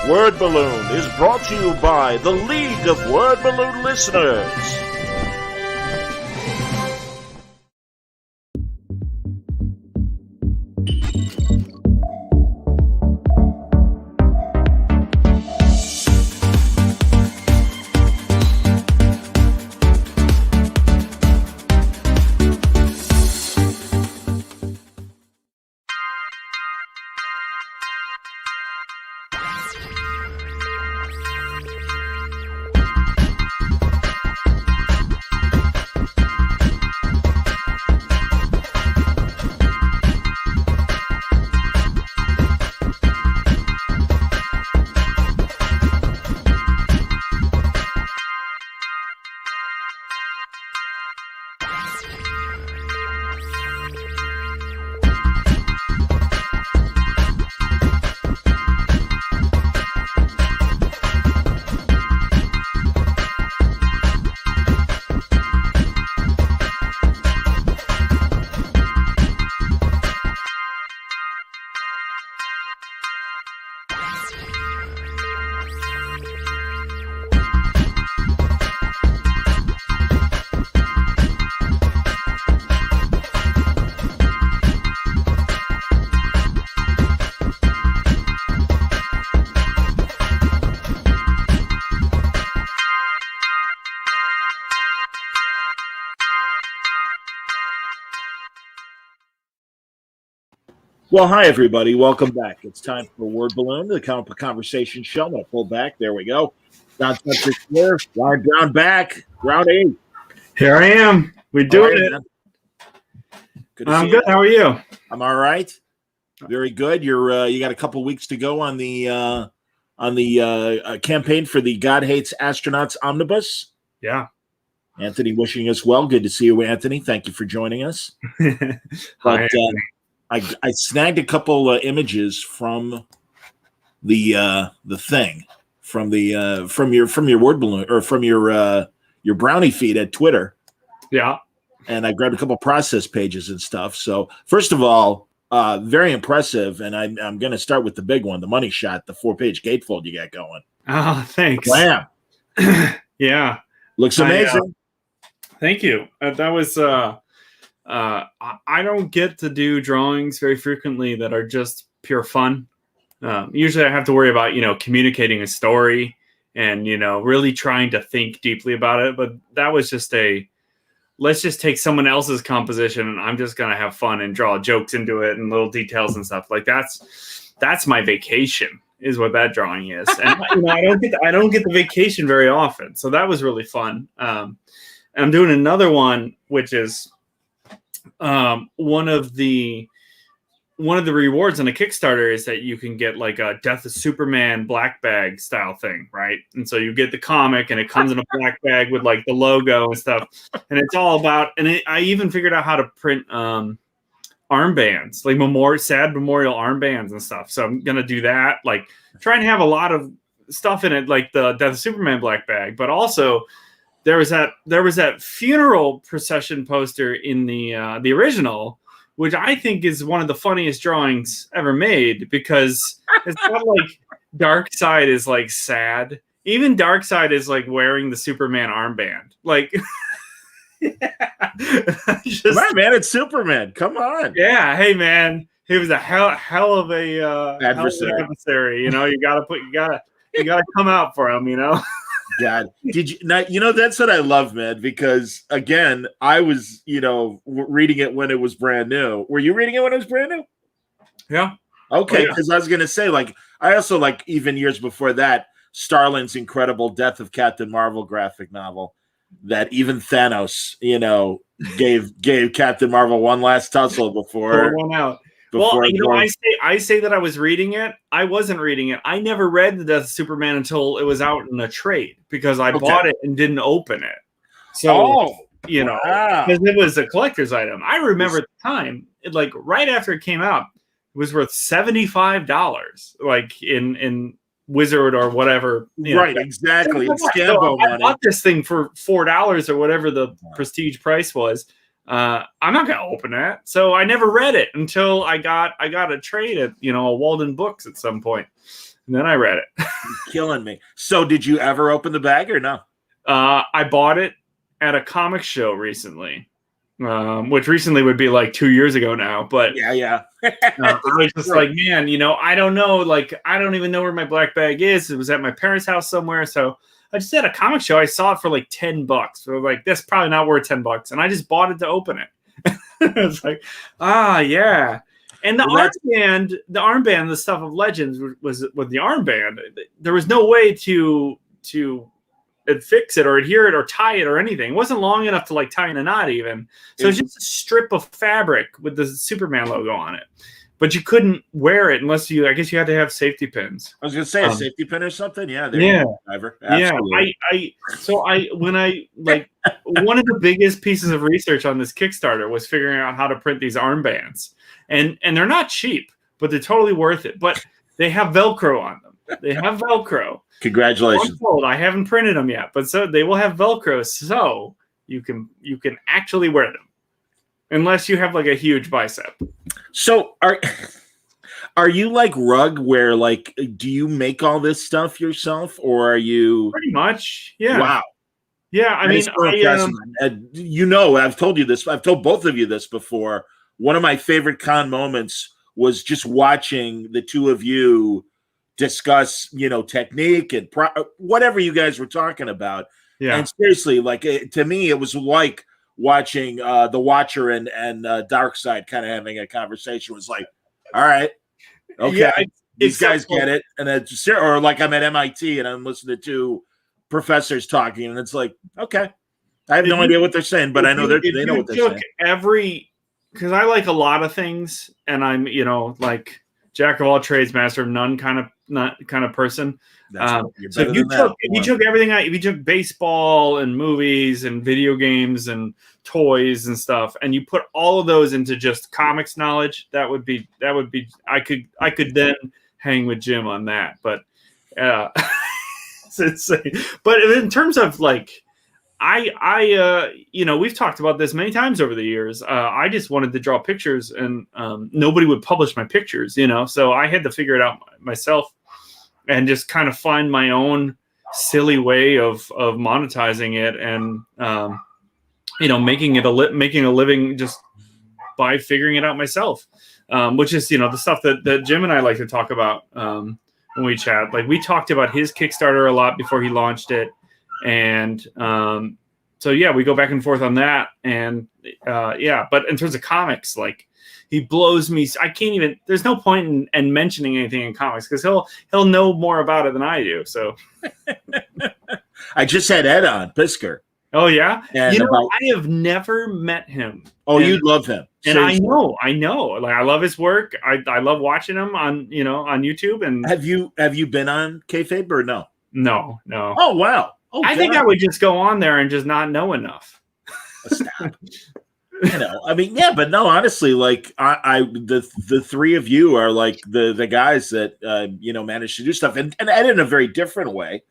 Word Balloon is brought to you by the League of Word Balloon Listeners. Well, hi, everybody. Welcome back. It's time for Word Balloon, the comic book conversation show. I'm going to pull back. There we go. Don Spencer's here. Browne back. Browne. Here I am. We're doing it. Good I'm good. How are you? I'm all right. Very good. You got a couple weeks to go on the campaign for the God Hates Astronauts Omnibus. Yeah. Anthony wishing us well. Good to see you, Anthony. Thank you for joining us. Hi, I snagged a couple images from the thing from your Word Balloon or from your Brownie feed at Twitter. Yeah, and I grabbed a couple process pages and stuff. So first of all, very impressive, and I'm going to start with the big one, the money shot, the 4-page gatefold you got going. Oh, thanks. Blam. Yeah, looks amazing. Thank you. That was. I don't get to do drawings very frequently that are just pure fun. Usually I have to worry about, communicating a story and, really trying to think deeply about it. But that was just let's just take someone else's composition and I'm just going to have fun and draw jokes into it and little details and stuff. Like that's my vacation is what that drawing is. And I don't get the vacation very often. So that was really fun. And I'm doing another one, which is, one of the rewards on a Kickstarter is that you can get like a Death of Superman black bag style thing, right? And so you get the comic and it comes in a black bag with like the logo and stuff. And it's all about, I even figured out how to print armbands, like sad memorial armbands and stuff. So I'm going to do that, like try and have a lot of stuff in it, like the Death of Superman black bag, but also there was that funeral procession poster in the original, which I think is one of the funniest drawings ever made because it's not like Darkseid is like sad. Even Darkseid is like wearing the Superman armband. Like, come on, man! It's Superman. Come on. Yeah. Hey, man. He was a hell of a adversary. You gotta come out for him. God, did you not? That's what I love, man, because again, I was, reading it when it was brand new. Were you reading it when it was brand new? Yeah. Okay, because I was going to say, like, I also, like, even years before that, Starlin's incredible Death of Captain Marvel graphic novel that even Thanos, gave Captain Marvel one last tussle before. Pour one out. Well, I say that I was reading it. I wasn't reading it. I never read The Death of Superman until it was out in a trade because I bought it and didn't open it. So, because it was a collector's item. I remember at the time, like right after it came out, it was worth $75, like in Wizard or whatever. Right, exactly. So I bought this thing for $4 or whatever the prestige price was. I'm not gonna open it, so I never read it until I got a trade at a Walden Books at some point. And then I read it. You're killing me. So did you ever open the bag or no? I bought it at a comic show recently, which recently would be like 2 years ago now. But yeah. I was just like, man, I don't know. Like, I don't even know where my black bag is. It was at my parents' house somewhere. So I just had a comic show. I saw it for like $10. So like, that's probably not worth $10. And I just bought it to open it. It's like, yeah. And the armband, the Stuff of Legends was with the armband. There was no way to fix it or adhere it or tie it or anything. It wasn't long enough to like tie in a knot even. So it's just a strip of fabric with the Superman logo on it. But you couldn't wear it unless I guess you had to have safety pins. I was going to say a safety pin or something. Yeah. Absolutely. When I one of the biggest pieces of research on this Kickstarter was figuring out how to print these armbands. And they're not cheap, but they're totally worth it. But they have Velcro on them. They have Velcro. Congratulations. I haven't printed them yet, but so they will have Velcro, so you can actually wear them, unless you have like a huge bicep. So are you like Rug, where like do you make all this stuff yourself, or are you pretty much? Yeah. Wow. Yeah, I mean, I've told you this. I've told both of you this before. One of my favorite con moments was just watching the two of you discuss, technique and whatever you guys were talking about. Yeah. And seriously, like to me, it was like watching the Watcher and Darkseid kind of having a conversation. It was like, all right, okay, yeah, these guys get it, and it's or like I'm at MIT and I'm listening to professors talking, and it's like, okay, I have no idea what they're saying, but I know they know what they're saying. Because I like a lot of things, and I'm like jack of all trades, master of none kind of person. So if you took everything out, if you took baseball and movies and video games and toys and stuff, and you put all of those into just comics knowledge, that would be I could then hang with Jim on that. But it's insane. But in terms of like, we've talked about this many times over the years. I just wanted to draw pictures, and nobody would publish my pictures, so I had to figure it out myself and just kind of find my own silly way of monetizing it and, making a living just by figuring it out myself, which is, the stuff that Jim and I like to talk about when we chat. Like, we talked about his Kickstarter a lot before he launched it. And so, yeah, we go back and forth on that. And but in terms of comics, like, he blows me. I can't even, there's no point in mentioning anything in comics because he'll know more about it than I do. So I just had Ed on, Pisker. Oh, yeah? And I have never met him. Oh, you'd love him. And I know. Like, I love his work. I love watching him on YouTube. And have you been on Kayfabe or no? No. Oh, wow. Oh, I think I would just go on there and just not know enough. Stop. I mean, yeah, but no, honestly, like the three of you are like the guys that manage to do stuff, and Ed in a very different way.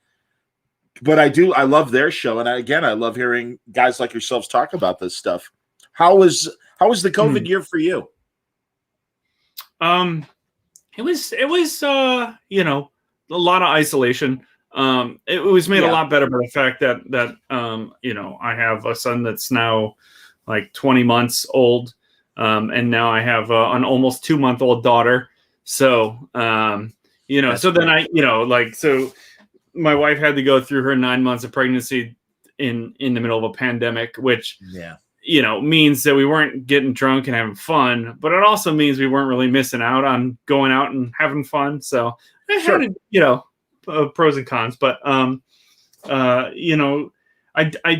But I love their show, and I love hearing guys like yourselves talk about this stuff. How was the COVID year for you? It was a lot of isolation. It was made a lot better by the fact that I have a son that's now like 20 months old, and now I have an almost 2-month-old daughter. So so my wife had to go through her 9 months of pregnancy in the middle of a pandemic, which means that we weren't getting drunk and having fun, but it also means we weren't really missing out on going out and having fun. So I had pros and cons, but I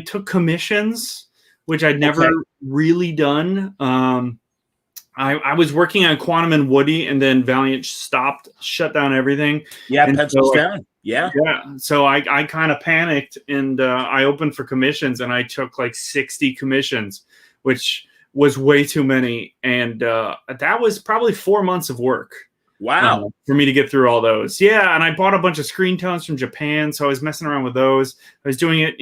took commissions, which I'd never really done. I was working on Quantum and Woody, and then Valiant shut down everything. Yeah, pencils down. Yeah. So I kind of panicked, and I opened for commissions, and I took like 60 commissions, which was way too many. And that was probably 4 months of work. Wow. For me to get through all those. Yeah. And I bought a bunch of screen tones from Japan. So I was messing around with those. I was doing it,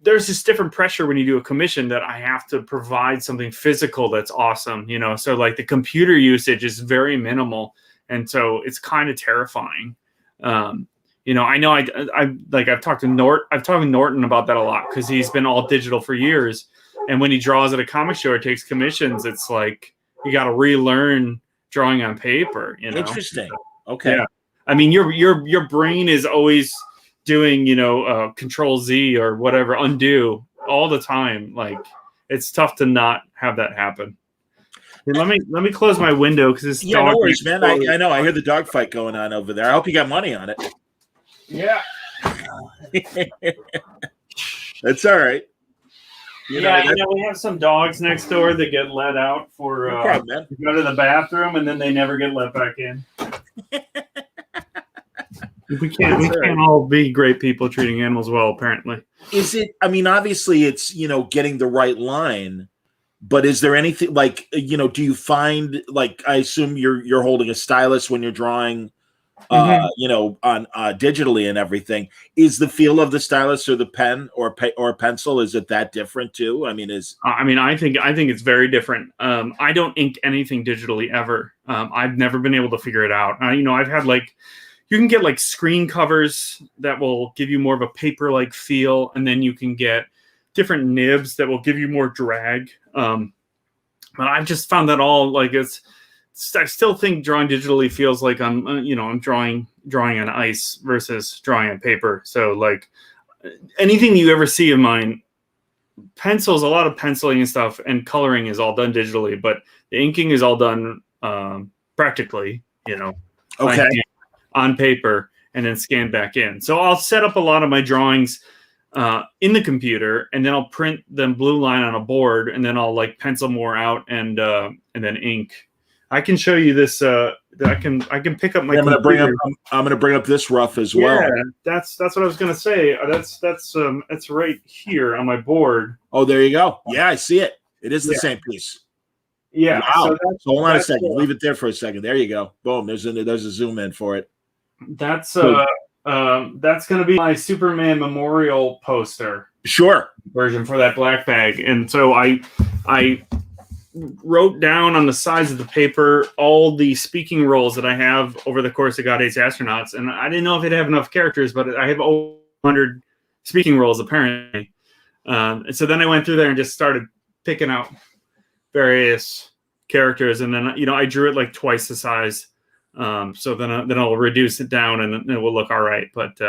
there's this different pressure when you do a commission that I have to provide something physical that's awesome, so like the computer usage is very minimal. and so it's kind of terrifying. You know, I know I've talked to Norton about that a lot because he's been all digital for years, and when he draws at a comic show or takes commissions, it's like you got to relearn drawing on paper. You know, interesting. Okay. Yeah. I mean, your brain is always doing, you know, Control Z or whatever, undo all the time. Like, it's tough to not have that happen. Hey, let me close my window because it's no worries, man. I know. I hear the dog fight going on over there. I hope you got money on it. Yeah. That's all right. You know, we have some dogs next door that get let out for no problem, man. to go to the bathroom, and then they never get let back in. We can't all be great people treating animals well, apparently. Is it, I mean, obviously it's, you know, getting the right line, but is there anything like, you know, do you find, like, I assume you're holding a stylus when you're drawing, you know, on digitally and everything. Is the feel of the stylus or the pen or pencil, is it that different too? I mean, I think it's very different. I don't ink anything digitally ever. I've never been able to figure it out. You know, I've had like, you can get like screen covers that will give you more of a paper-like feel, and then you can get different nibs that will give you more drag. But I've just found that all like I still think drawing digitally feels like I'm drawing on ice versus drawing on paper. So like anything you ever see of mine, pencils, a lot of penciling and stuff, and coloring is all done digitally, but the inking is all done practically, you know. okay. On paper and then scan back in. So I'll set up a lot of my drawings in the computer, and then I'll print them blue line on a board, and then I'll like pencil more out and then ink. I can show you this. I can pick up my. I'm gonna bring up this rough as well. Yeah, that's what I was gonna say. That's right here on my board. Oh, there you go. Yeah, I see it. It is the same piece. Yeah. Wow. So hold on a second. Leave it there for a second. There you go. Boom. There's a zoom in for it. That's going to be my Superman memorial poster. Sure. Version for that black bag. And so I wrote down on the sides of the paper all the speaking roles that I have over the course of God Hates Astronauts. And I didn't know if it'd have enough characters, but I have over 100 speaking roles apparently. And so then I went through there and just started picking out various characters. And then, you know, I drew it like twice the size. So then I'll reduce it down and it will look all right. But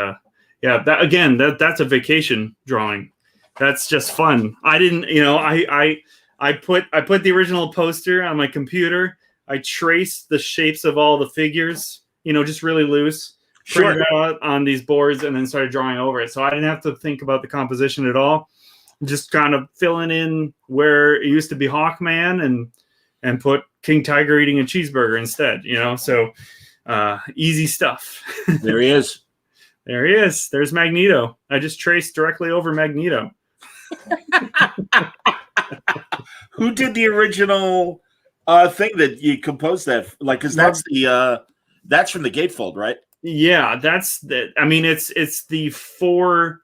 yeah, that's a vacation drawing. That's just fun. I didn't, you know, I put the original poster on my computer. I traced the shapes of all the figures, you know, just really loose. Sure. Printed out on these boards and then started drawing over it. So I didn't have to think about the composition at all. Just kind of filling in where it used to be Hawkman and put King Tiger eating a cheeseburger instead, you know, so easy stuff. There he is. There he is. There's Magneto. I just traced directly over Magneto. Who did the original thing that you composed that? Like, because that's from the Gatefold, right? Yeah, that's the. I mean, it's the four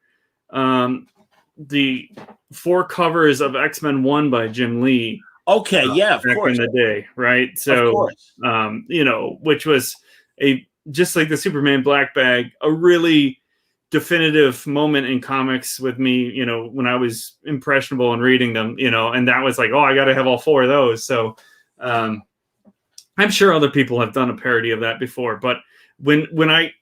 covers of X-Men 1 by Jim Lee. Okay, yeah, of back course. in the day, right? So, you know, which was just like the Superman black bag, a really definitive moment in comics with me, you know, when I was impressionable and reading them, you know, and that was like, oh, I got to have all four of those. So, I'm sure other people have done a parody of that before, but when I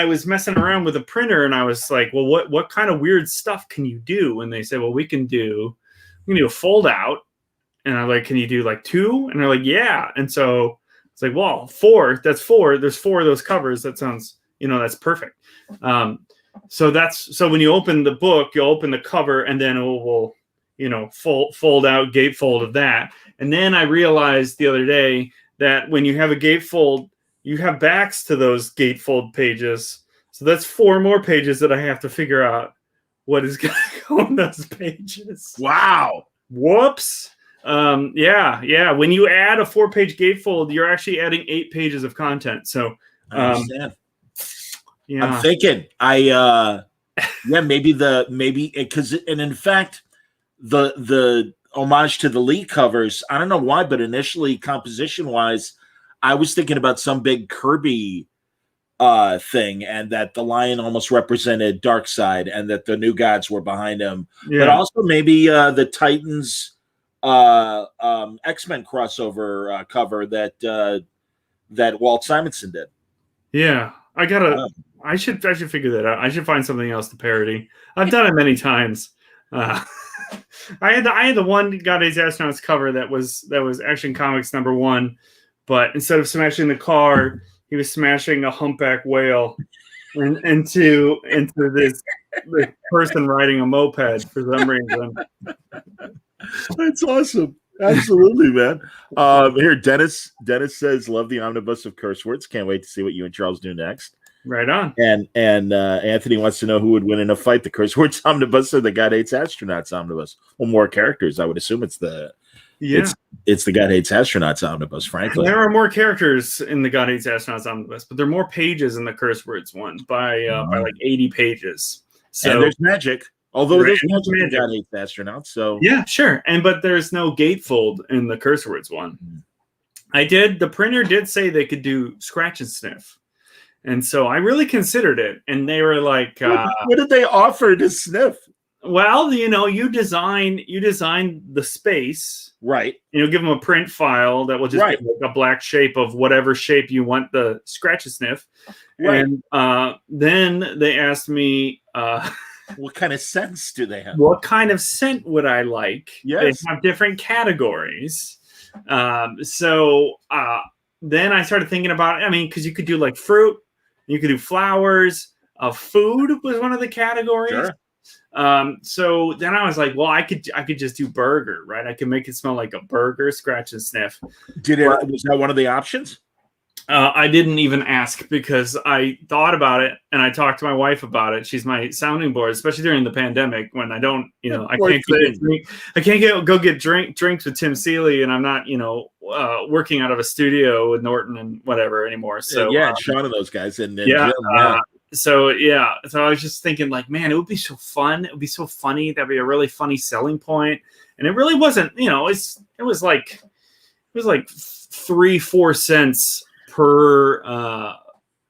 was messing around with a printer and I was like, well, what kind of weird stuff can you do? And they said, well, we can do a fold out. And I'm like, can you do like 2? And they're like, yeah. And so it's like, well, 4, that's 4. There's 4 of those covers. That sounds, you know, that's perfect. So when you open the book, you'll open the cover and then it will, you know, fold out, gatefold of that. And then I realized the other day that when you have a gatefold, you have backs to those gatefold pages. So that's 4 more pages that I have to figure out what is going to go on those pages. Wow. Whoops. Yeah. When you add a 4-page gatefold, you're actually adding 8 pages of content. So, I understand. Yeah. I'm thinking, maybe because, and in fact, the homage to the Lee covers, I don't know why, but initially composition wise, I was thinking about some big Kirby thing, and that the lion almost represented Darkseid, and that the New Gods were behind him. Yeah. But also maybe the Titans X-Men crossover cover that Walt Simonson did. Yeah, I should figure that out. I should find something else to parody. I've done it many times. I had the one God Hates Astronauts cover that was Action Comics #1, but instead of smashing the car, he was smashing a humpback whale into this person riding a moped for some reason. That's awesome. Absolutely, man. Here, Dennis says, "Love the omnibus of curse words. Can't wait to see what you and Charles do next." Right on. And Anthony wants to know who would win in a fight: the curse words omnibus or the God Hates Astronauts omnibus. Well, more characters. I would assume it's the the God Hates Astronauts omnibus. Frankly, there are more characters in the God Hates Astronauts omnibus, but there are more pages in the curse words one by like 80 pages. So and there's magic. Although there's magic in God Hates Astronauts, so yeah, sure. But there's no gatefold in the curse words one. The printer did say they could do scratch and sniff. And so I really considered it, and they were like, what did they offer to sniff? Well, you design the space, right? Give them a print file that will just be like a black shape of whatever shape you want the scratch and sniff. Right. And then they asked me, what kind of scents do they have? What kind of scent would I like? Yes. They have different categories. So then I started thinking about it. I mean, because you could do like fruit, you could do flowers. Food was one of the categories. Sure. So then I was like, well, I could just do burger, right? I could make it smell like a burger, scratch and sniff. Was that one of the options? I didn't even ask because I thought about it and I talked to my wife about it. She's my sounding board, especially during the pandemic when I don't, I can't go get drinks with Tim Seeley, and I'm not, working out of a studio with Norton and whatever anymore. So Sean and those guys, and So I was just thinking, like, man, it would be so fun. It would be so funny. That'd be a really funny selling point. And it really wasn't. It was like 3-4 cents per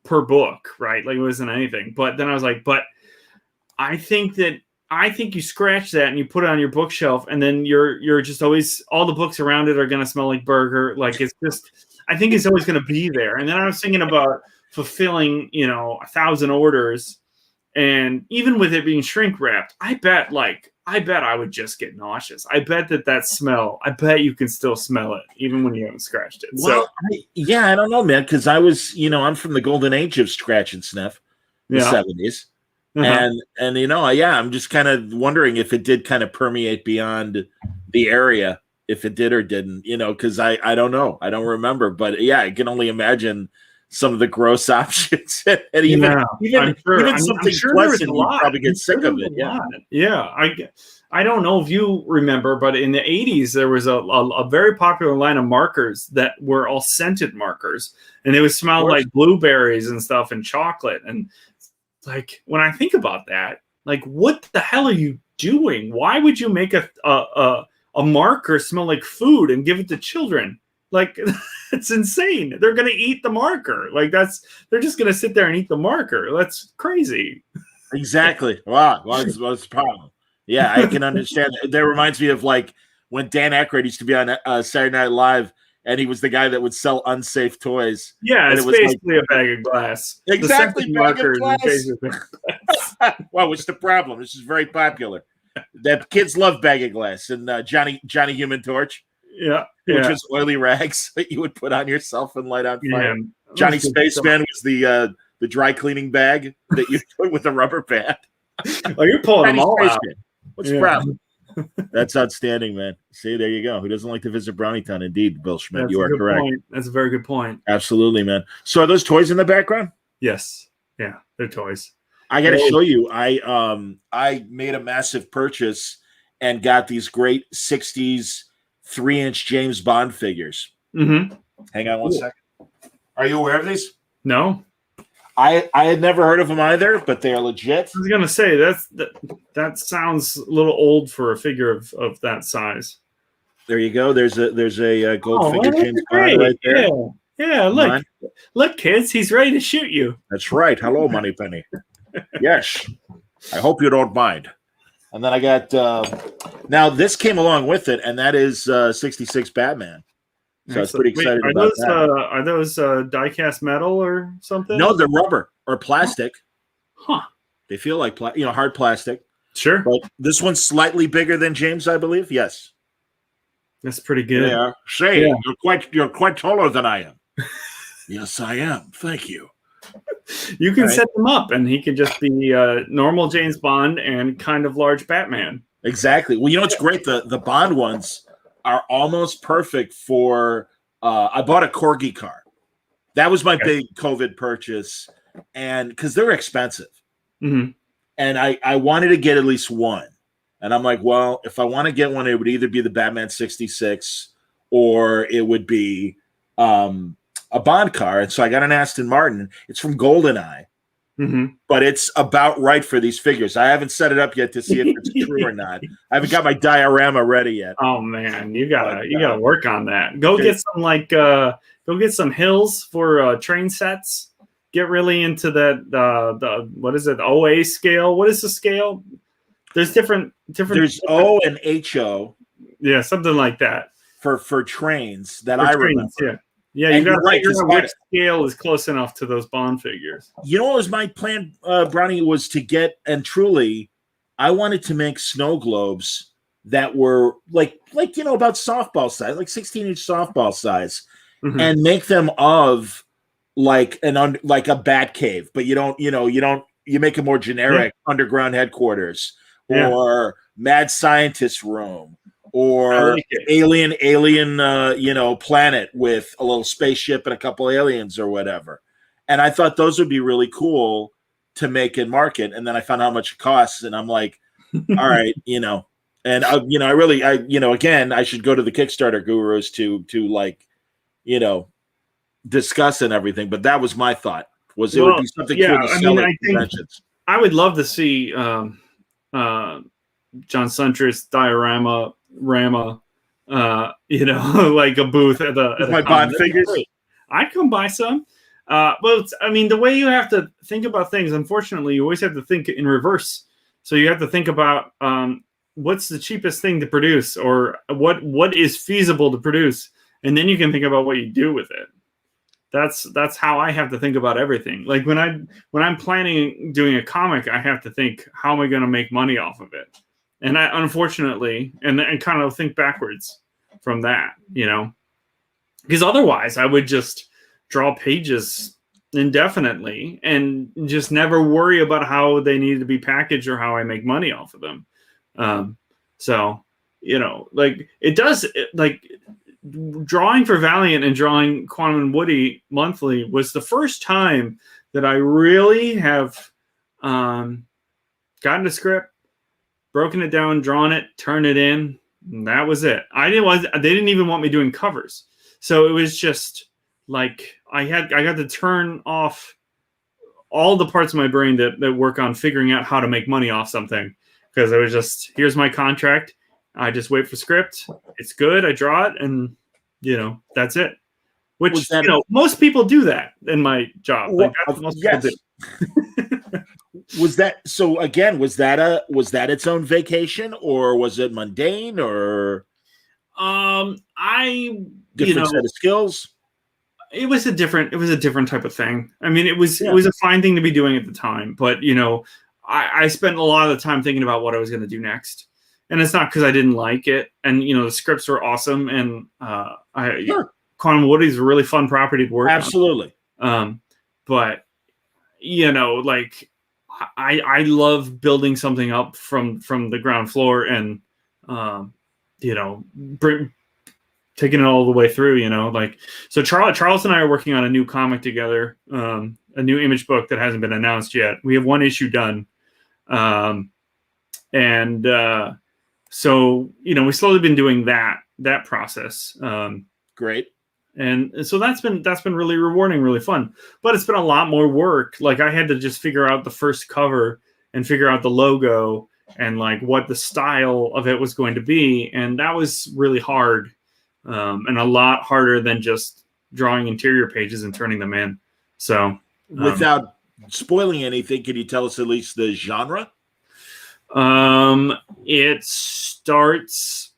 book, right? Like, it wasn't anything. But then I was like, but I think you scratch that and you put it on your bookshelf, and then you're just always, all the books around it are going to smell like burger. Like, it's just, I think it's always going to be there. And then I was thinking about fulfilling 1,000 orders, and even with it being shrink wrapped, I bet I would just get nauseous. I bet that smell, I bet you can still smell it even when you haven't scratched it. Well, I don't know, man, because I was, I'm from the golden age of scratch and sniff, the 70s. And I'm just kind of wondering if it did kind of permeate beyond the area, if it did or didn't, because I don't know. I don't remember. But I can only imagine some of the gross options. And even something pleasant, you probably get sick of it. I don't know if you remember, but in the 80s, there was a very popular line of markers that were all scented markers, and they would smell like blueberries and stuff and chocolate. And like, when I think about that, like, what the hell are you doing? Why would you make a marker smell like food and give it to children? Like, it's insane. They're going to eat the marker. Like, they're just going to sit there and eat the marker. That's crazy. Exactly. Wow. What's the problem? Yeah, I can understand. That reminds me of, like, when Dan Aykroyd used to be on Saturday Night Live, and he was the guy that would sell unsafe toys. Yeah, it's basically a bag of glass. Exactly, bag of glass. Well, what's the problem? This is very popular. That kids love bag of glass. And Johnny Human Torch. Which was oily rags that you would put on yourself and light on fire. Johnny Spaceman was the dry cleaning bag that you put with a rubber band. Oh, you're pulling them all out. What's the problem? That's outstanding, man. See, there you go. Who doesn't like to visit Brownietown? Indeed, Bill Schmidt. You are correct. That's a very good point. Absolutely, man. So are those toys in the background? Yes. Yeah, they're toys. I got to show you. I made a massive purchase and got these great 60s 3-inch James Bond figures. Mm-hmm. Hang on one second. Are you aware of these? No. I had never heard of them either, but they are legit. I was gonna say that sounds a little old for a figure of that size. There you go. There's a gold figure James Bond right there. Yeah, look, kids, he's ready to shoot you. That's right. Hello, Moneypenny. Yes. I hope you don't mind. And then I got now this came along with it, and that is 66 Batman. So I was pretty excited about that. Are those die-cast metal or something? No, they're rubber or plastic. Huh. They feel like hard plastic. Sure. But this one's slightly bigger than James, I believe. Yes. That's pretty good. Yeah. Say, you're quite taller than I am. Yes, I am. Thank you. You can set them up, and he could just be normal James Bond and kind of large Batman. Exactly. Well, it's great. The Bond ones are almost perfect for. I bought a Corgi car. That was my big COVID purchase, and because they're expensive, and I wanted to get at least one, and I'm like, well, if I want to get one, it would either be the Batman 66 or it would be a Bond car. And so I got an Aston Martin. It's from GoldenEye, but it's about right for these figures. I haven't set it up yet to see if it's true or not. I haven't got my diorama ready yet. Oh man, you gotta work on that. Go get some hills for train sets. Get really into the what is it? OA scale. What is the scale? There's different. There's O and HO. Yeah, something like that. For trains that I remember. Yeah, you got to figure out which scale is close enough to those Bond figures. You know what was my plan, Brownie, was to get, and truly, I wanted to make snow globes that were like about softball size, like 16-inch softball size, and make them of like a bat cave, but you make a more generic underground headquarters or mad scientist room. Or alien, planet with a little spaceship and a couple aliens or whatever. And I thought those would be really cool to make and market. And then I found how much it costs, and I'm like, all right, and again, I should go to the Kickstarter gurus to discuss and everything. But that was my thought. Would be something cool to sell at conventions. I would love to see John Suntress diorama. Like a booth at my Bond figures. I'd come buy some. The way you have to think about things, unfortunately, you always have to think in reverse. So you have to think about what's the cheapest thing to produce, or what is feasible to produce, and then you can think about what you do with it. That's how I have to think about everything. Like when I'm planning doing a comic, I have to think, how am I going to make money off of it? And I, unfortunately, and kind of think backwards from that, because otherwise I would just draw pages indefinitely and just never worry about how they need to be packaged or how I make money off of them. Drawing for Valiant and drawing Quantum and Woody monthly was the first time that I really have gotten a script, broken it down, drawn it, turned it in. And that was it. They didn't even want me doing covers. So it was just like I got to turn off all the parts of my brain that work on figuring out how to make money off something. Because it was just, here's my contract. I just wait for script. It's good. I draw it, and that's it. Which most people do that in my job. Like, that's what most people do. Was that so? Again, was that its own vacation, or was it mundane, or different set of skills? It was a different type of thing. I mean, it was a fine thing to be doing at the time, but I spent a lot of the time thinking about what I was going to do next, and it's not because I didn't like it. And the scripts were awesome, and Quantum Woody is a really fun property to work on. Absolutely. But I love building something up from the ground floor and taking it all the way through. So Charles and I are working on a new comic together, a new image book that hasn't been announced yet. We have one issue done, so we've slowly been doing that process. Great. And so that's been really rewarding, really fun. But it's been a lot more work. Like I had to just figure out the first cover and figure out the logo and like what the style of it was going to be. And that was really hard, and a lot harder than just drawing interior pages and turning them in. So, without spoiling anything, can you tell us at least the genre? It starts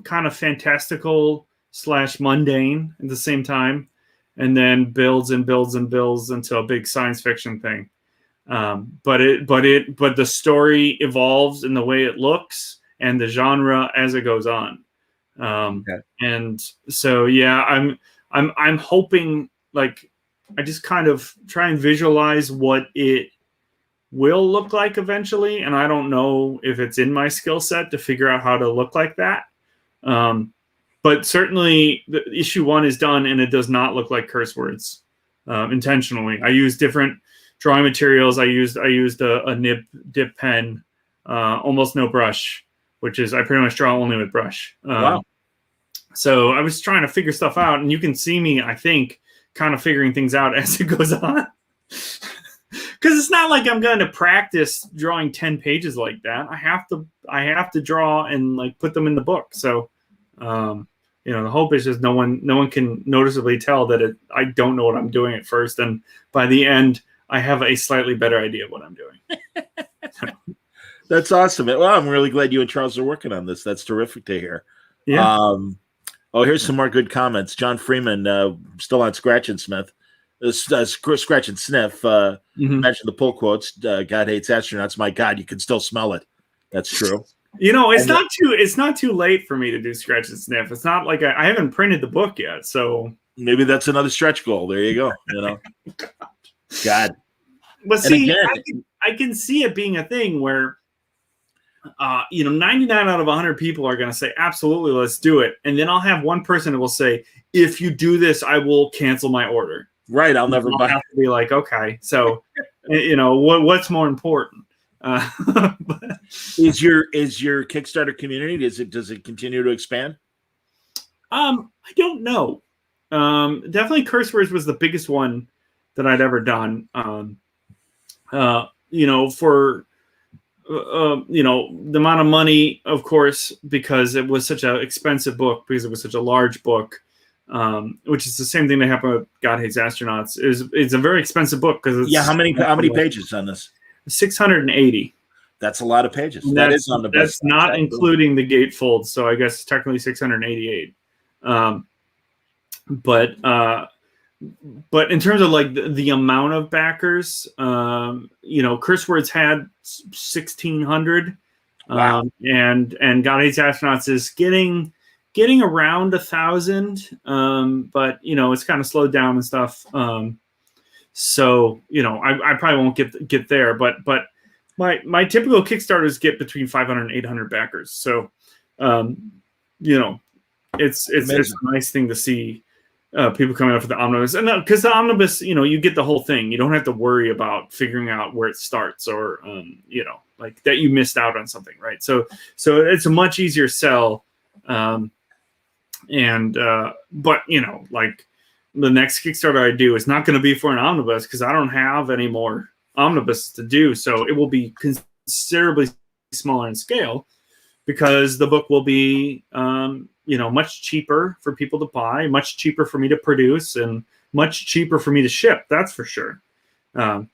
kind of fantastical / mundane at the same time, and then builds and builds and builds into a big science fiction thing. But the story evolves in the way it looks and the genre as it goes on. Okay. And so, yeah, I'm hoping, like, I just kind of try and visualize what it will look like eventually. And I don't know if it's in my skill set to figure out how to look like that. But certainly the issue 1 is done, and it does not look like curse words intentionally. I used different drawing materials. I used a nib dip pen, almost no brush, which is I pretty much draw only with brush. Wow. So I was trying to figure stuff out, and you can see me, I think, kind of figuring things out as it goes on. Because it's not like I'm going to practice drawing 10 pages like that. I have to draw and like put them in the book. So, the hope is just no one can noticeably tell that I don't know what I'm doing at first, and by the end, I have a slightly better idea of what I'm doing. That's awesome. Well, I'm really glad you and Charles are working on this. That's terrific to hear. Yeah. Here's some more good comments. John Freeman, still on Scratch and Smith. Scratch and Sniff. Mentioned the pull quotes. God hates astronauts. My God, you can still smell it. That's true. It's not too late for me to do Scratch and Sniff. It's not like I haven't printed the book yet, so maybe that's another stretch goal. There you go. God. But see, I can see it being a thing where 99 out of 100 people are going to say, absolutely, let's do it. And then I'll have one person who will say, if you do this, I will cancel my order. Right. I'll never buy. Have to be like, okay, so, what's more important? Is your Kickstarter community, does it continue to expand? I don't know. Definitely curse words was the biggest one that I'd ever done. For the amount of money, of course, because it was such an expensive book, because it was such a large book, which is the same thing that happened with God Hates Astronauts. It's a very expensive book because it's how many pages on this? 680. That's a lot of pages. That's not including the gatefold, so I guess technically 688. But in terms of like the amount of backers, curse words had 1,600. Wow. And God Hates Astronauts is getting around 1,000. But it's kind of slowed down and stuff. So I probably won't get there, but my typical Kickstarters get between 500 and 800 backers. So it's a nice thing to see. People coming up with the Omnibus, and because the Omnibus, you get the whole thing. You don't have to worry about figuring out where it starts, or like that you missed out on something, right? So it's a much easier sell. But like the next Kickstarter I do is not going to be for an Omnibus because I don't have any more Omnibus to do. So it will be considerably smaller in scale because the book will be much cheaper for people to buy, much cheaper for me to produce, and much cheaper for me to ship. That's for sure. Yeah.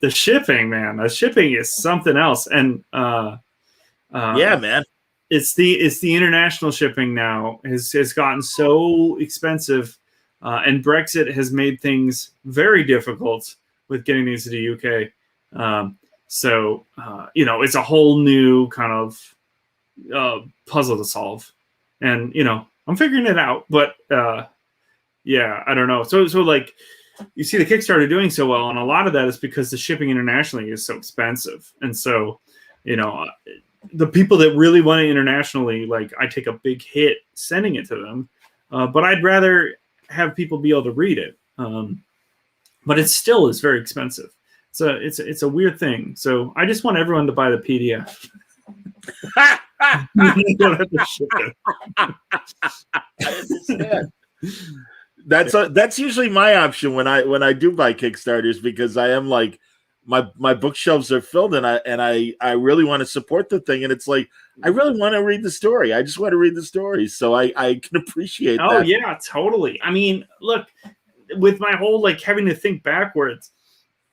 The shipping, man. The shipping is something else. And man. It's the international shipping now has gotten so expensive, and Brexit has made things very difficult with getting these to the UK. It's a whole new kind of puzzle to solve, and I'm figuring it out, but I don't know. So like you see the Kickstarter doing so well, and a lot of that is because the shipping internationally is so expensive, and so the people that really want it internationally, like I take a big hit sending it to them, but I'd rather have people be able to read it, but it still is very expensive. So it's a weird thing. So I just want everyone to buy the PDF. You don't have to ship it. I understand. That's usually my option when I do buy Kickstarters, because I am like my bookshelves are filled, and I really want to support the thing, and it's like I really want to read the story. I just want to read the story, so I can appreciate that. Oh yeah, totally. I mean, look, with my whole like having to think backwards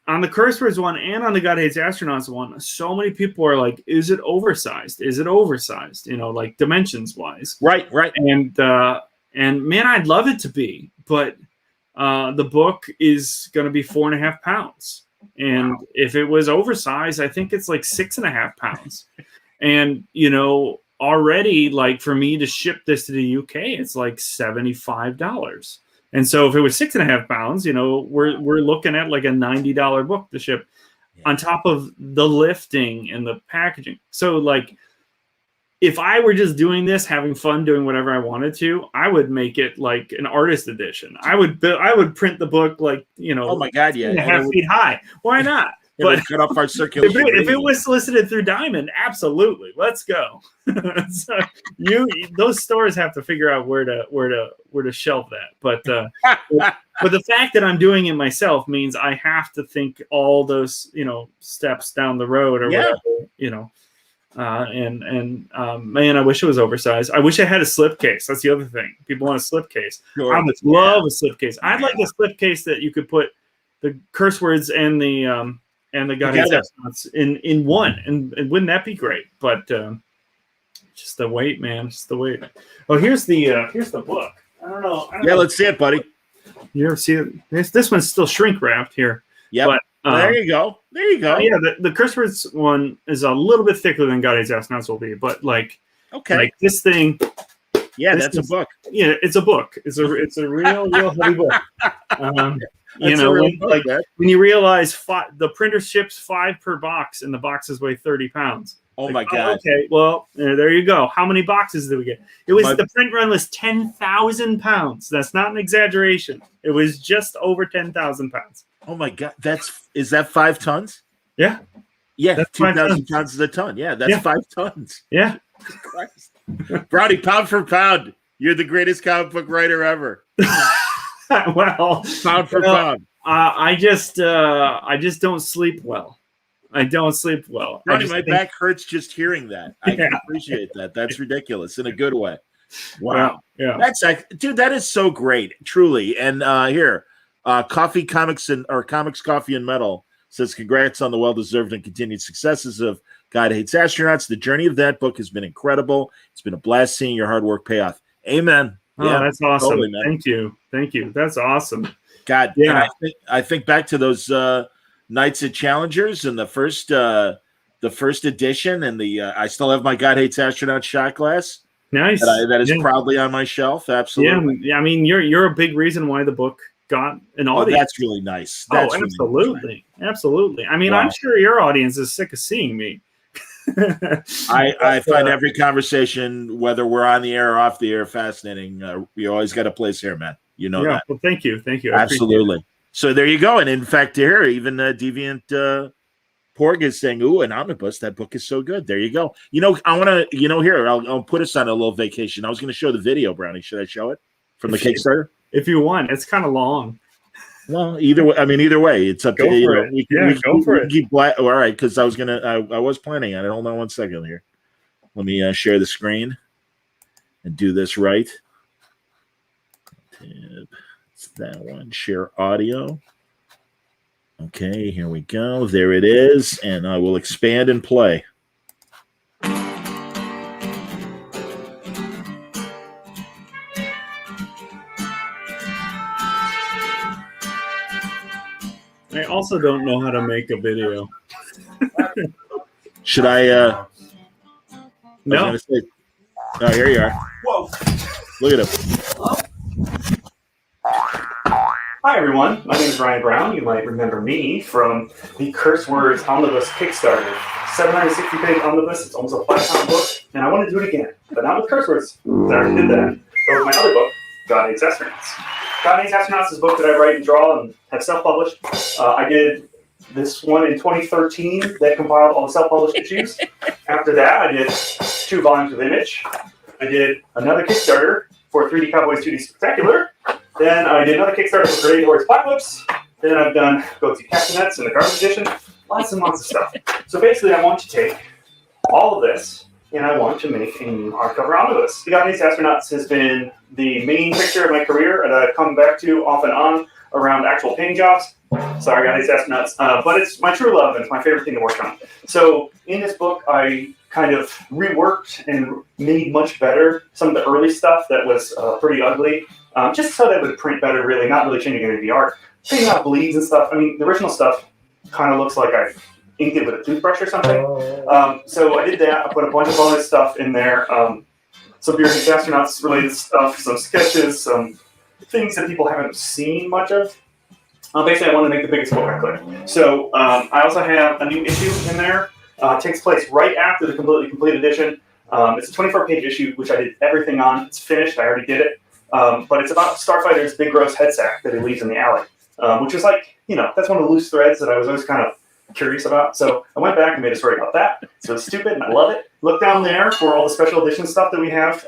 on the Curse Words one and on the God Hates Astronauts one, so many people are like, "Is it oversized? Is it oversized?" You know, like dimensions wise. Right. And man, I'd love it to be, but the book is going to be 4.5 pounds. And if it was oversized, I think it's like 6.5 pounds. And, you know, already like for me to ship this to the UK, it's like $75. And so if it was 6.5 pounds, you know, we're looking at like a $90 book to ship on top of the lifting and the packaging. So like, if I were just doing this, having fun, doing whatever I wanted to, I would make it like an artist edition. I would print the book like, you know, oh my God, yeah, 2.5 feet high. Why not? But cut off our circulation. If it was solicited through Diamond, absolutely, let's go. So those stores have to figure out where to shelf that. But the fact that I'm doing it myself means I have to think all those, you know, steps down the road or whatever, you know. Man, I wish it was oversized. I wish I had a slipcase. That's the other thing. People want a slipcase. Sure. I would love a slipcase. I'd like a slipcase that you could put the Curse Words and the God Hates Astronauts in one, and wouldn't that be great? But just the weight, man. Just the weight. Oh, here's the book. I don't know. Let's see it, buddy. You ever see it? This one's still shrink wrapped here. Yeah. There you go. Yeah, the Curse Words one is a little bit thicker than God Hates Astronauts will be, but like this thing. Yeah, that's a book. Yeah, it's a book. It's a real heavy book. You know, when you realize the printer ships 5 per box, and the boxes weigh 30 pounds. Oh my God. Okay, well there you go. How many boxes did we get? The print run was 10,000 pounds. That's not an exaggeration. It was just over 10,000 pounds. Oh my God, is that 5 tons? Yeah. Yeah, 2,000 pounds is a ton. Yeah, that's 5 tons. Yeah. Christ. Brownie, pound for pound, you're the greatest comic book writer ever. Well, pound for pound. I just don't sleep well. I don't sleep well. Brownie, my back hurts just hearing that. I can appreciate that. That's ridiculous in a good way. Wow. Yeah. Dude, that is so great, truly. And here. Coffee Comics Comics Coffee and Metal says congrats on the well-deserved and continued successes of God Hates Astronauts. The journey of that book has been incredible. It's been a blast seeing your hard work pay off. Amen. Oh, yeah, that's awesome. Totally, Thank you. That's awesome. God, yeah. I think back to those Nights at Challengers and the first edition, and I still have my God Hates Astronauts shot glass. Nice. That is proudly on my shelf. Absolutely. Yeah. I mean, you're a big reason why the book got an audience. That's really nice. That's absolutely. Absolutely. I mean, I'm sure your audience is sick of seeing me. I find every conversation, whether we're on the air or off the air, fascinating. We always got a place here, man. You know that. Well, thank you. Absolutely. So there you go. And in fact, here, even Deviant Porg is saying, "Ooh, an omnibus. That book is so good." There you go. You know, I want to. You know, here I'll put us on a little vacation. I was going to show the video, Brownie. Should I show it from the Kickstarter? If you want, it's kind of long. Well, either way, it's up to you. Go for it. All right, because I was planning on it. Hold on 1 second here. Let me share the screen and do this right. It's that one. Share audio. Okay, here we go. There it is, and I will expand and play. I also don't know how to make a video. Should I? No. Oh, here you are. Whoa! Look at him. Hi, everyone. My name is Ryan Browne. You might remember me from the Curse Words Omnibus Kickstarter. 760-page omnibus. It's almost a 5-pound book, and I want to do it again, but not with Curse Words. I already did that. But with my other book, God Hates Astronauts. God Hates Astronauts is a book that I write and draw and have self-published. I did this one in 2013 that compiled all the self-published issues. After that, I did 2 volumes of Image. I did another Kickstarter for 3D Cowboys 2D Spectacular. Then I did another Kickstarter for Great Horse Apocalypse. Then I've done Go-To Castanets in the Garbage Edition. Lots and lots of stuff. So basically, I want to take all of this and I want to make a new hardcover omnibus. The God Hates Astronauts has been the main picture of my career that I've come back to off and on around actual painting jobs. Sorry, God Hates Astronauts. But it's my true love, and it's my favorite thing to work on. So in this book, I kind of reworked and made much better some of the early stuff that was pretty ugly, just so that it would print better, really, not really changing any of the art. Taking out bleeds and stuff. I mean, the original stuff kind of looks like I inked it with a toothbrush or something. So I did that. I put a bunch of bonus stuff in there. Some God Hates Astronauts related stuff, some sketches, some things that people haven't seen much of. Basically, I wanted to make the biggest book I could. So I also have a new issue in there. It takes place right after the completely complete edition. It's a 24-page issue, which I did everything on. It's finished. I already did it. But it's about Starfighter's big gross head sack that he leaves in the alley, which is like, that's one of the loose threads that I was always kind of curious about. So I went back and made a story about that. So it's stupid, and I love it. Look down there for all the special edition stuff that we have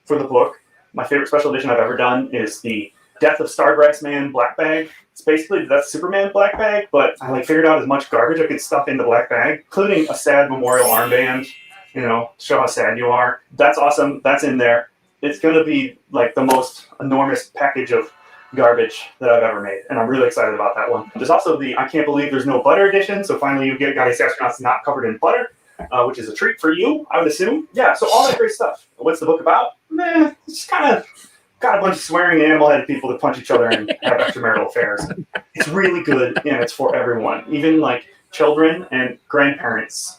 for the book. My favorite special edition I've ever done is the Death of Stargrass Man black bag. It's basically the Death Superman black bag, but I figured out as much garbage I could stuff in the black bag, including a sad memorial armband, show how sad you are. That's awesome. That's in there. It's going to be like the most enormous package of garbage that I've ever made, and I'm really excited about that one. There's also the I Can't Believe There's No Butter edition, so finally you get God Hates Astronauts not covered in butter, which is a treat for you, I would assume. Yeah, so all that great stuff. What's the book about? It's just kind of got a bunch of swearing animal-headed people that punch each other and have extramarital affairs. It's really good, and it's for everyone, even like children and grandparents.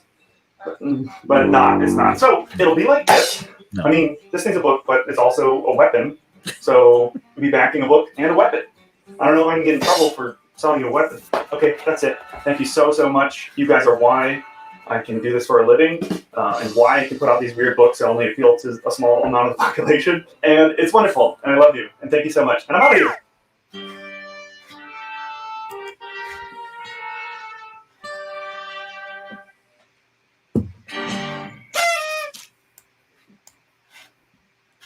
But it's not. So it'll be like this. No. I mean, this thing's a book, but it's also a weapon. So you'll be backing a book and a weapon. I don't know if I can get in trouble for selling you a weapon. Okay, that's it. Thank you so much. You guys are why I can do this for a living, and why I can put out these weird books that only appeal to a small amount of the population. And it's wonderful, and I love you, and thank you so much. And I'm out of here.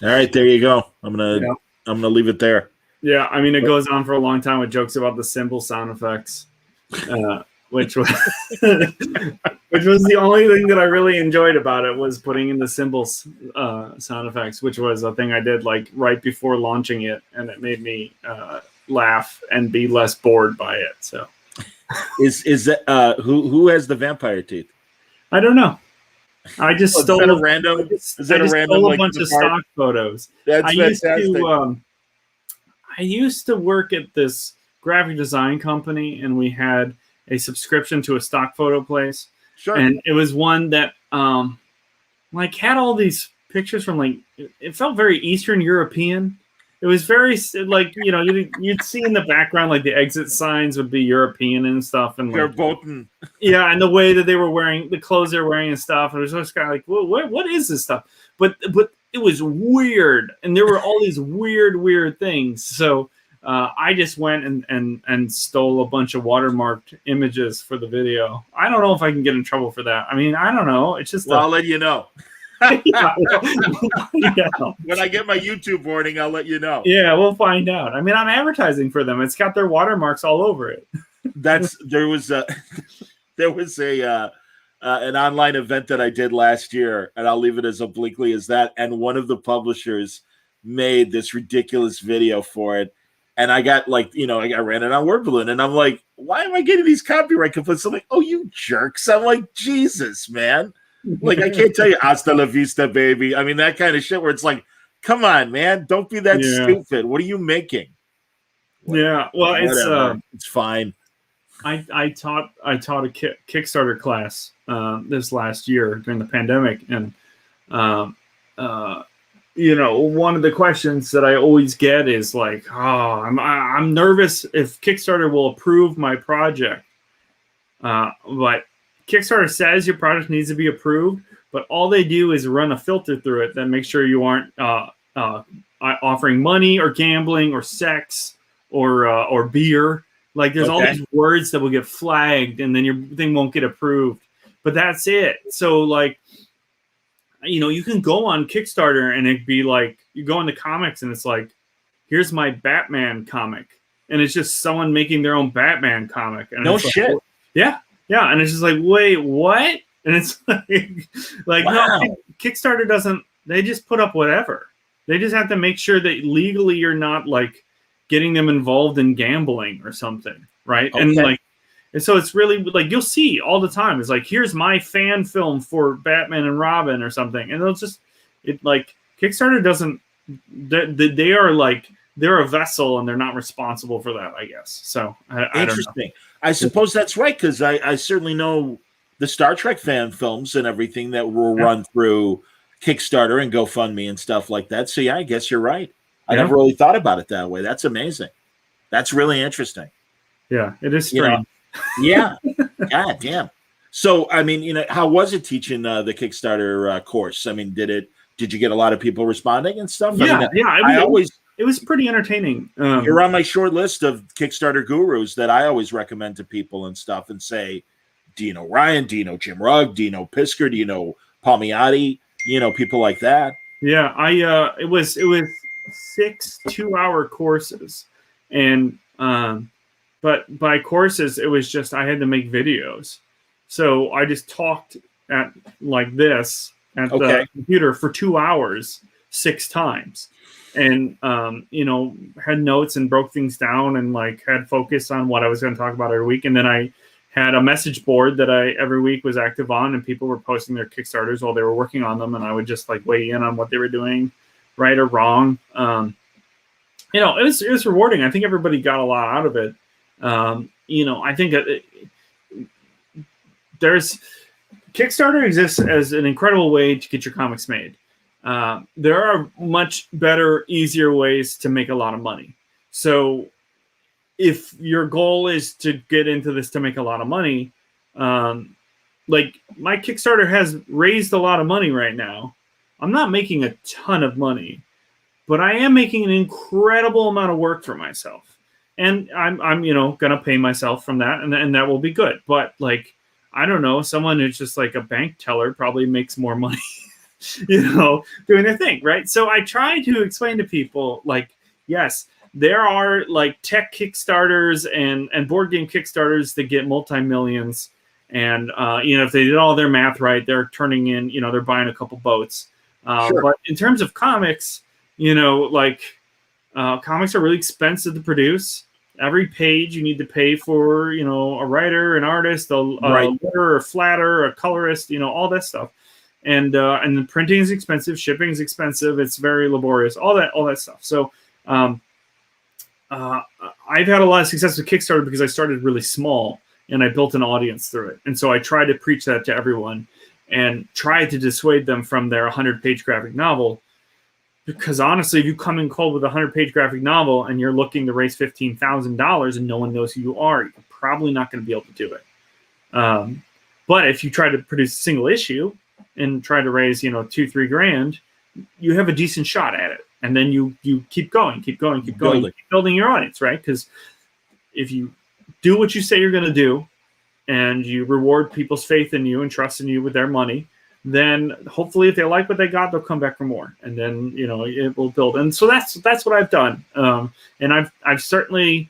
All right, there you go. I'm gonna leave it there. Yeah, I mean, it goes on for a long time with jokes about the symbol sound effects, which was the only thing that I really enjoyed about it, was putting in the symbols sound effects, which was a thing I did right before launching it, and it made me laugh and be less bored by it. So, is that who has the vampire teeth? I don't know. I just stole a random. Stole a bunch of stock photos. That's fantastic. I used to work at this graphic design company, and we had a subscription to a stock photo place. Sure. And it was one that had all these pictures from it felt very Eastern European. It was very you'd see in the background the exit signs would be European and stuff, and verboten. Yeah, and the way that they were wearing the clothes they were wearing and stuff. It was just kind of well, what is this stuff? But it was weird, and there were all these weird things. So I just went and stole a bunch of watermarked images for the video. I don't know if I can get in trouble for that. I mean, I don't know. It's just I'll let you know. Yeah. When I get my YouTube warning, I'll let you know. Yeah, we'll find out. I mean, I'm advertising for them. It's got their watermarks all over it. There was an online event that I did last year, and I'll leave it as obliquely as that. And one of the publishers made this ridiculous video for it, and I got I ran it on Word Balloon, and I'm like, why am I getting these copyright complaints? I'm like, oh, you jerks! I'm like, Jesus, man. I can't tell you hasta la vista, baby. I mean, that kind of shit where it's like, come on, man, don't be that stupid. What are you making? Yeah, well, it's fine. I taught a Kickstarter class this last year during the pandemic, and one of the questions that I always get is I'm nervous if Kickstarter will approve my project, but Kickstarter says your project needs to be approved, but all they do is run a filter through it that makes sure you aren't offering money or gambling or sex or beer. There's all these words that will get flagged, and then your thing won't get approved. But that's it. So you can go on Kickstarter and it'd be you go into comics and it's here's my Batman comic, and it's just someone making their own Batman comic. And no shit. Yeah. Yeah, and it's just wait, what? And it's like Wow. no, Kickstarter doesn't. They just put up whatever. They just have to make sure that legally you're not like getting them involved in gambling or something, right? Okay. And like, and so it's really like you'll see all the time. It's like, here's my fan film for Batman and Robin or something, and they'll just like Kickstarter doesn't. They are like they're a vessel and they're not responsible for that, I guess. So I don't know. Interesting. I suppose that's right, because I certainly know the Star Trek fan films and everything that were run through Kickstarter and GoFundMe and stuff like that. So yeah, I guess you're right. I never really thought about it that way. That's amazing. That's really interesting. Yeah, it is strange. Yeah. God damn. So I mean, how was it teaching the Kickstarter course? I mean, did you get a lot of people responding and stuff? Yeah, I always. It was pretty entertaining. You're on my short list of Kickstarter gurus that I always recommend to people and stuff, and say, do you know Ryan? Do you know Jim Rugg? Do you know Pisker? Do you know Palmiotti? People like that. Yeah, it was 6 2-hour courses, and but by courses it was just I had to make videos, so I just talked at like this at the computer for 2 hours 6 times. And, had notes and broke things down and like had focus on what I was going to talk about every week. And then I had a message board that I every week was active on, and people were posting their Kickstarters while they were working on them. And I would just like weigh in on what they were doing right or wrong. It was rewarding. I think everybody got a lot out of it. I think there's Kickstarter exists as an incredible way to get your comics made. There are much better, easier ways to make a lot of money. So if your goal is to get into this to make a lot of money, like my Kickstarter has raised a lot of money right now. I'm not making a ton of money, but I am making an incredible amount of work for myself. And I'm going to pay myself from that, and that will be good. But like, I don't know, someone who's just like a bank teller probably makes more money doing their thing, right? So I try to explain to people, like, yes, there are like tech Kickstarters and board game Kickstarters that get multi-millions. And, if they did all their math right, they're turning in, they're buying a couple boats. Sure. But in terms of comics, comics are really expensive to produce. Every page you need to pay for, a writer, an artist, a letterer, a flatter, a colorist, all that stuff. And the printing is expensive, shipping is expensive. It's very laborious, all that stuff. So I've had a lot of success with Kickstarter because I started really small and I built an audience through it. And so I try to preach that to everyone and try to dissuade them from their 100-page graphic novel. Because honestly, if you come in cold with a 100-page graphic novel and you're looking to raise $15,000 and no one knows who you are, you're probably not going to be able to do it. But if you try to produce a single issue and try to raise, $2-3 grand, you have a decent shot at it. And then you keep going, keep building your audience, right? Because if you do what you say you're going to do and you reward people's faith in you and trust in you with their money, then hopefully if they like what they got, they'll come back for more. And then, it will build. And so that's what I've done. And I've certainly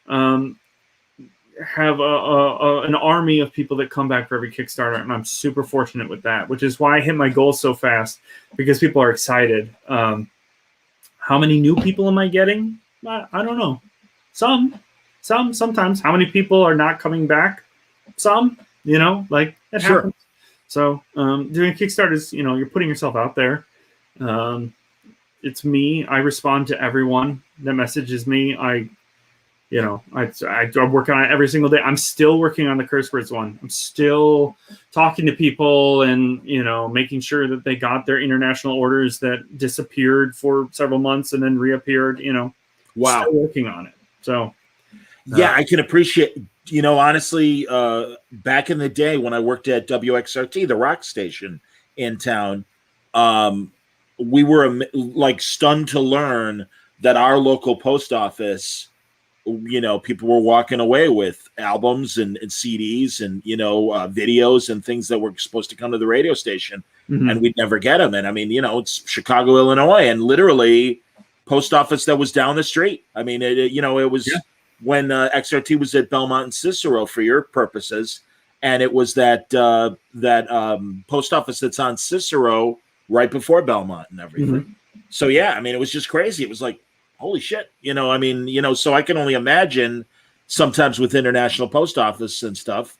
have an army of people that come back for every Kickstarter, and I'm super fortunate with that, which is why I hit my goals so fast, because people are excited. How many new people am I getting? I don't know. Sometimes. How many people are not coming back? Some, like it happens. So doing Kickstarters, you're putting yourself out there. It's me. I respond to everyone that messages me. I work on it every single day. I'm still working on the Curse Words one. I'm still talking to people and, making sure that they got their international orders that disappeared for several months and then reappeared, Wow. Still working on it. So, yeah, I can appreciate, honestly, back in the day when I worked at WXRT, the rock station in town, we were stunned to learn that our local post office, people were walking away with albums and CDs and, videos and things that were supposed to come to the radio station, and we'd never get them. And I mean, it's Chicago, Illinois, and literally post office that was down the street. I mean, it was when XRT was at Belmont and Cicero for your purposes. and it was that post office that's on Cicero right before Belmont and everything. Mm-hmm. So yeah, I mean, it was just crazy. It was like, holy shit, I mean, so I can only imagine sometimes with international post office and stuff,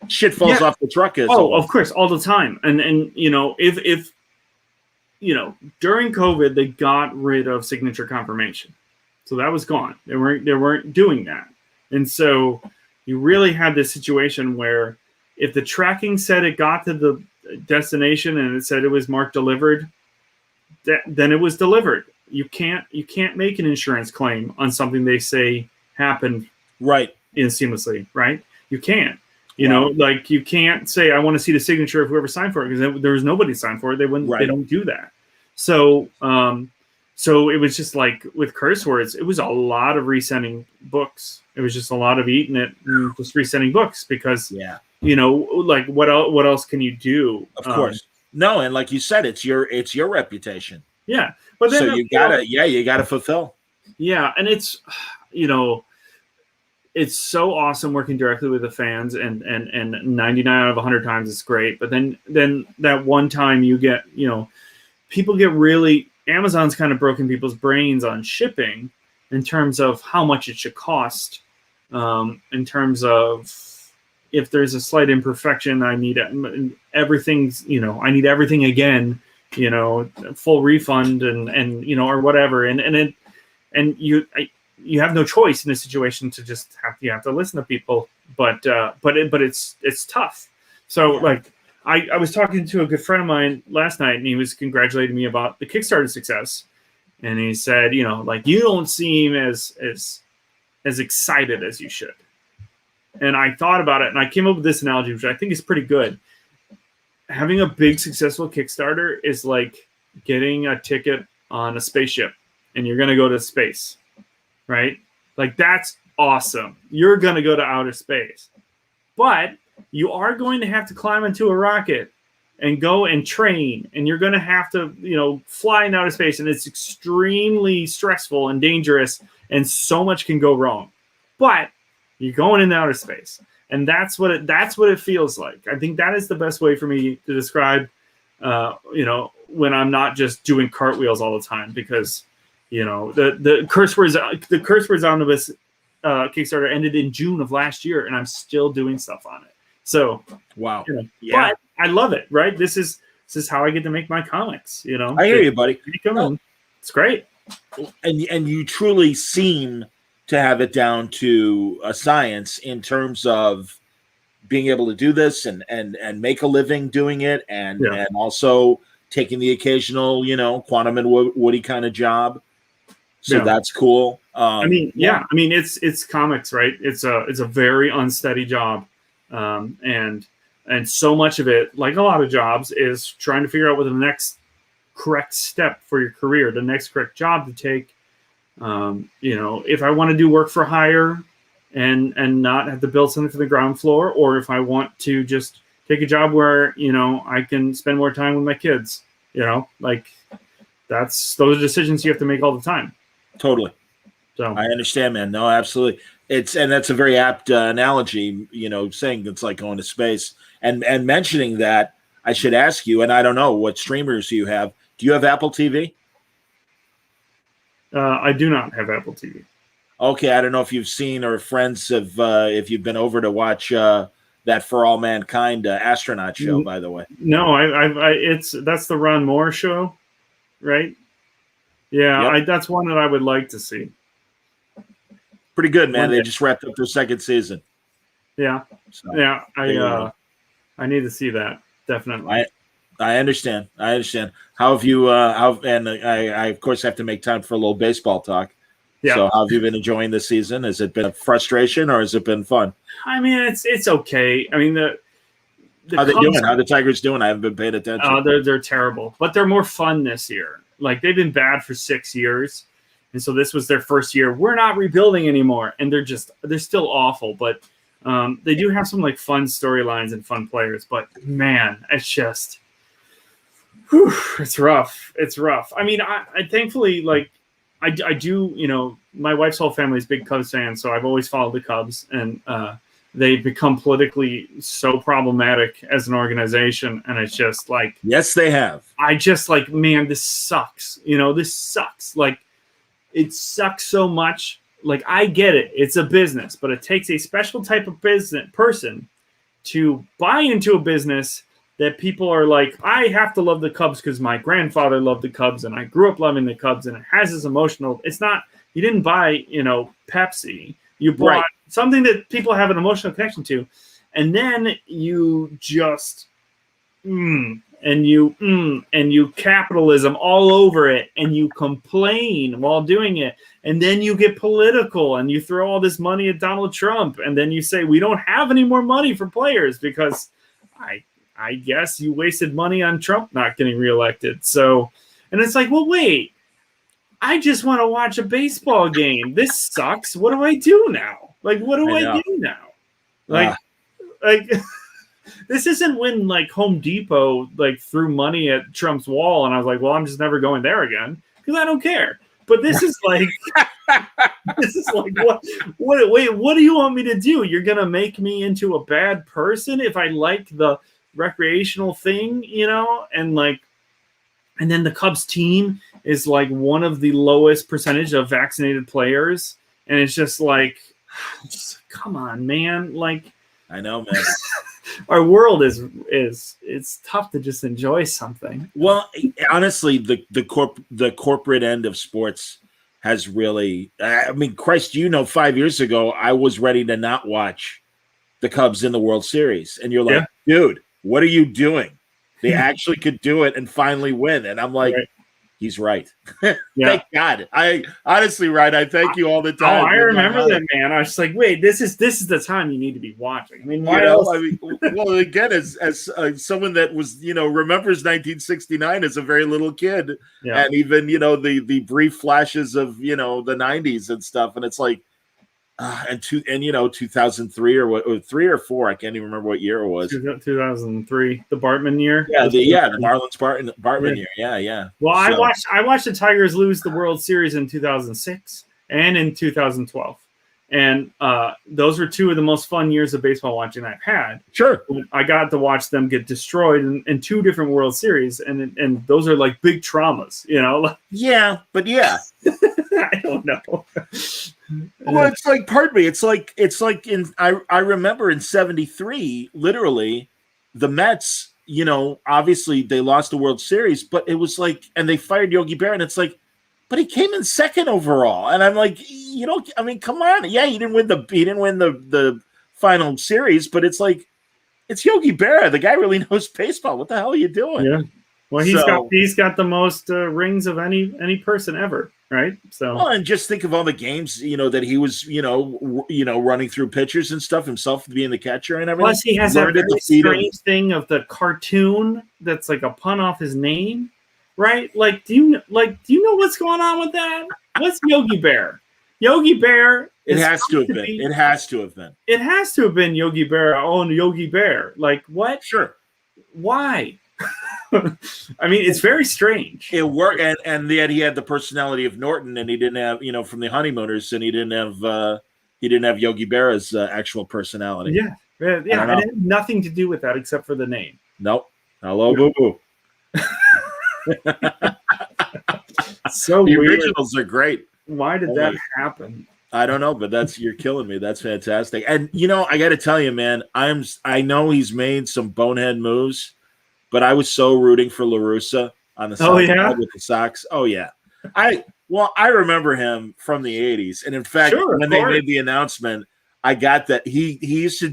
shit falls off the truck. Of course, all the time. And if during COVID they got rid of signature confirmation, so that was gone. They weren't doing that, and so you really had this situation where if the tracking said it got to the destination and it said it was marked delivered, then it was delivered. You can't make an insurance claim on something they say happened right seamlessly, right? You can't. Like you can't say I want to see the signature of whoever signed for it, because there was nobody signed for it. They wouldn't. Right. They don't do that. So so it was just like with curse words, it was a lot of resending books. It was just a lot of eating it and just resending books because like what else can you do? Of course. No, and like you said, it's your reputation. Yeah. But then so you gotta fulfill. Yeah, and it's it's so awesome working directly with the fans, and 99 out of 100 times it's great. But then that one time you get, people get really, Amazon's kind of broken people's brains on shipping in terms of how much it should cost, in terms of if there's a slight imperfection, I need everything's, I need everything again, full refund and or whatever. And you have no choice in this situation to just have to listen to people, but it's tough. So like I was talking to a good friend of mine last night, and he was congratulating me about the Kickstarter success, and he said, like, you don't seem as excited as you should. And I thought about it, and I came up with this analogy, which I think is pretty good. Having a big successful Kickstarter is like getting a ticket on a spaceship, and you're going to go to space. Right? Like, that's awesome. You're going to go to outer space. But you are going to have to climb into a rocket and go and train. And you're going to have to, fly in outer space. And it's extremely stressful and dangerous. And so much can go wrong. But you're going into outer space. And that's what it feels like. I think that is the best way for me to describe, when I'm not just doing cartwheels all the time. Because the curse words omnibus Kickstarter ended in June of last year, and I'm still doing stuff on it. So wow, but I love it. Right? This is how I get to make my comics. I hear you, buddy. It's great, and you truly seem to have it down to a science in terms of being able to do this and make a living doing it, and also taking the occasional Quantum and Woody kind of job. So that's cool. I mean, it's comics, right? It's a very unsteady job, and so much of it, like a lot of jobs, is trying to figure out what the next correct step for your career, the next correct job to take. If I want to do work for hire and not have to build something for the ground floor, or if I want to just take a job where I can spend more time with my kids, like those are decisions you have to make all the time. Totally. So I understand, man. No, absolutely. That's a very apt analogy, saying it's like going to space and mentioning that. I should ask you, and I don't know what streamers you have. Do you have Apple TV? I do not have Apple TV. Okay. I don't know if you've seen or friends have, if you've been over to watch that For All Mankind astronaut show, by the way. No, that's the Ron Moore show, right? Yeah, yep. That's one that I would like to see. Pretty good, man. They just wrapped up their second season. Yeah, so, yeah. I need to see that, definitely. I understand. How have you? And I of course have to make time for a little baseball talk. Yeah. So how have you been enjoying this season? Has it been a frustration or has it been fun? I mean, it's okay. I mean, how they doing? How the Tigers doing? I haven't been paying attention. They're terrible, but they're more fun this year. Like, they've been bad for 6 years, and so this was their first year. We're not rebuilding anymore, and they're still awful. But they do have some like fun storylines and fun players. But man, it's just, it's rough. It's rough. I mean, I thankfully, like, I do. My wife's whole family is big Cubs fans, so I've always followed the Cubs, and they've become politically so problematic as an organization, and it's just like, yes, they have. I just like, man, this sucks. This sucks. Like, it sucks so much. Like, I get it. It's a business, but it takes a special type of person to buy into a business that people are like, I have to love the Cubs because my grandfather loved the Cubs and I grew up loving the Cubs, and it has this emotional. It's not, you didn't buy, Pepsi. You bought something that people have an emotional connection to. And then you just, and you capitalism all over it, and you complain while doing it. And then you get political and you throw all this money at Donald Trump. And then you say, we don't have any more money for players because I guess you wasted money on Trump not getting reelected. So, and it's like, well, wait, I just want to watch a baseball game. This sucks. What do I do now? Like, what do I do now? Like, this isn't when like Home Depot like threw money at Trump's wall, and I was like, well, I'm just never going there again because I don't care. But this is like, what? Wait, what do you want me to do? You're gonna make me into a bad person if I like the recreational thing, and then the Cubs team is like one of the lowest percentage of vaccinated players, and it's just like, come on, man. Like, I know, man. Our world it's tough to just enjoy something. Well, honestly, the corporate end of sports has really, I mean, Christ, 5 years ago, I was ready to not watch the Cubs in the World Series. And you're like, dude, what are you doing? They actually could do it and finally win. And I'm like, he's right. Thank God. I honestly, Ryan, I thank you all the time. Oh, I remember that, man. I was just like, wait, this is the time you need to be watching. I mean, why else? I mean, well, again, as someone that was, remembers 1969 as a very little kid, and even the brief flashes of the 90s and stuff, and it's like, 2003 or 3 or 4, I can't even remember what year it was. 2003, the Bartman year. Yeah, the Marlins Bartman year. Yeah. Well, I watched the Tigers lose the World Series in 2006 and in 2012, and those were two of the most fun years of baseball watching I've had. Sure, I got to watch them get destroyed in 2 different World Series, and those are like big traumas, Yeah, but yeah. I don't know. Well, it's like, pardon me. It's like I remember in '73, literally, the Mets. Obviously they lost the World Series, but it was like, and they fired Yogi Berra, and it's like, but he came in second overall, and I'm like, I mean, come on, yeah, he didn't win the final series, but it's like, it's Yogi Berra. The guy really knows baseball. What the hell are you doing? Yeah. Well, he's got the most rings of any person ever, right? So, well, and just think of all the games, that he was, running through pitchers and stuff himself, being the catcher and everything. Plus, he has that very strange thing of the cartoon that's like a pun off his name, right? Like, do you know what's going on with that? What's Yogi Bear? Yogi Bear. It has to have been. It has to have been. It has to have been Yogi Bear. Oh, Yogi Bear. Like, what? Sure. Why? I mean, it's very strange. It worked, and yet he had the personality of Norton, and he didn't have, from the Honeymooners, and he didn't have Yogi Berra's actual personality. Yeah. It had nothing to do with that except for the name. Nope. Hello, boo boo. So the weird. originals are great. Why did that happen? I don't know, but you're killing me. That's fantastic. And I got to tell you, man, I know he's made some bonehead moves. But I was so rooting for La Russa on the side with the Sox. Oh yeah, I remember him from the '80s, and in fact, when they made the announcement, I got that he used to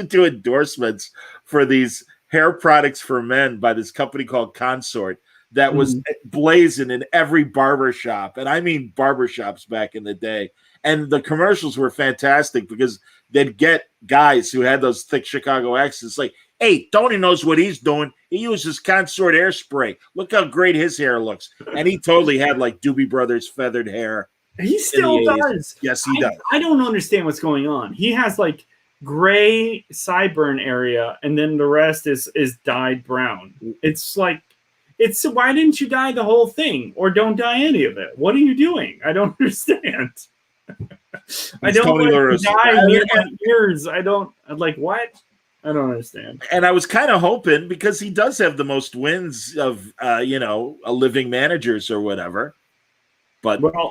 do endorsements for these hair products for men by this company called Consort that was blazing in every barbershop, and I mean barbershops back in the day. And the commercials were fantastic because they'd get guys who had those thick Chicago accents like, hey, Tony knows what he's doing. He uses Consort hairspray. Look how great his hair looks. And he totally had like Doobie Brothers feathered hair. He still does. Yes, he does. I don't understand what's going on. He has like gray sideburn area, and then the rest is dyed brown. It's like, why didn't you dye the whole thing or don't dye any of it? What are you doing? I don't understand. I don't Tony like La to Russa. die near my ears. I'm like, what? I don't understand. And I was kind of hoping, because he does have the most wins of a living managers or whatever. But Well,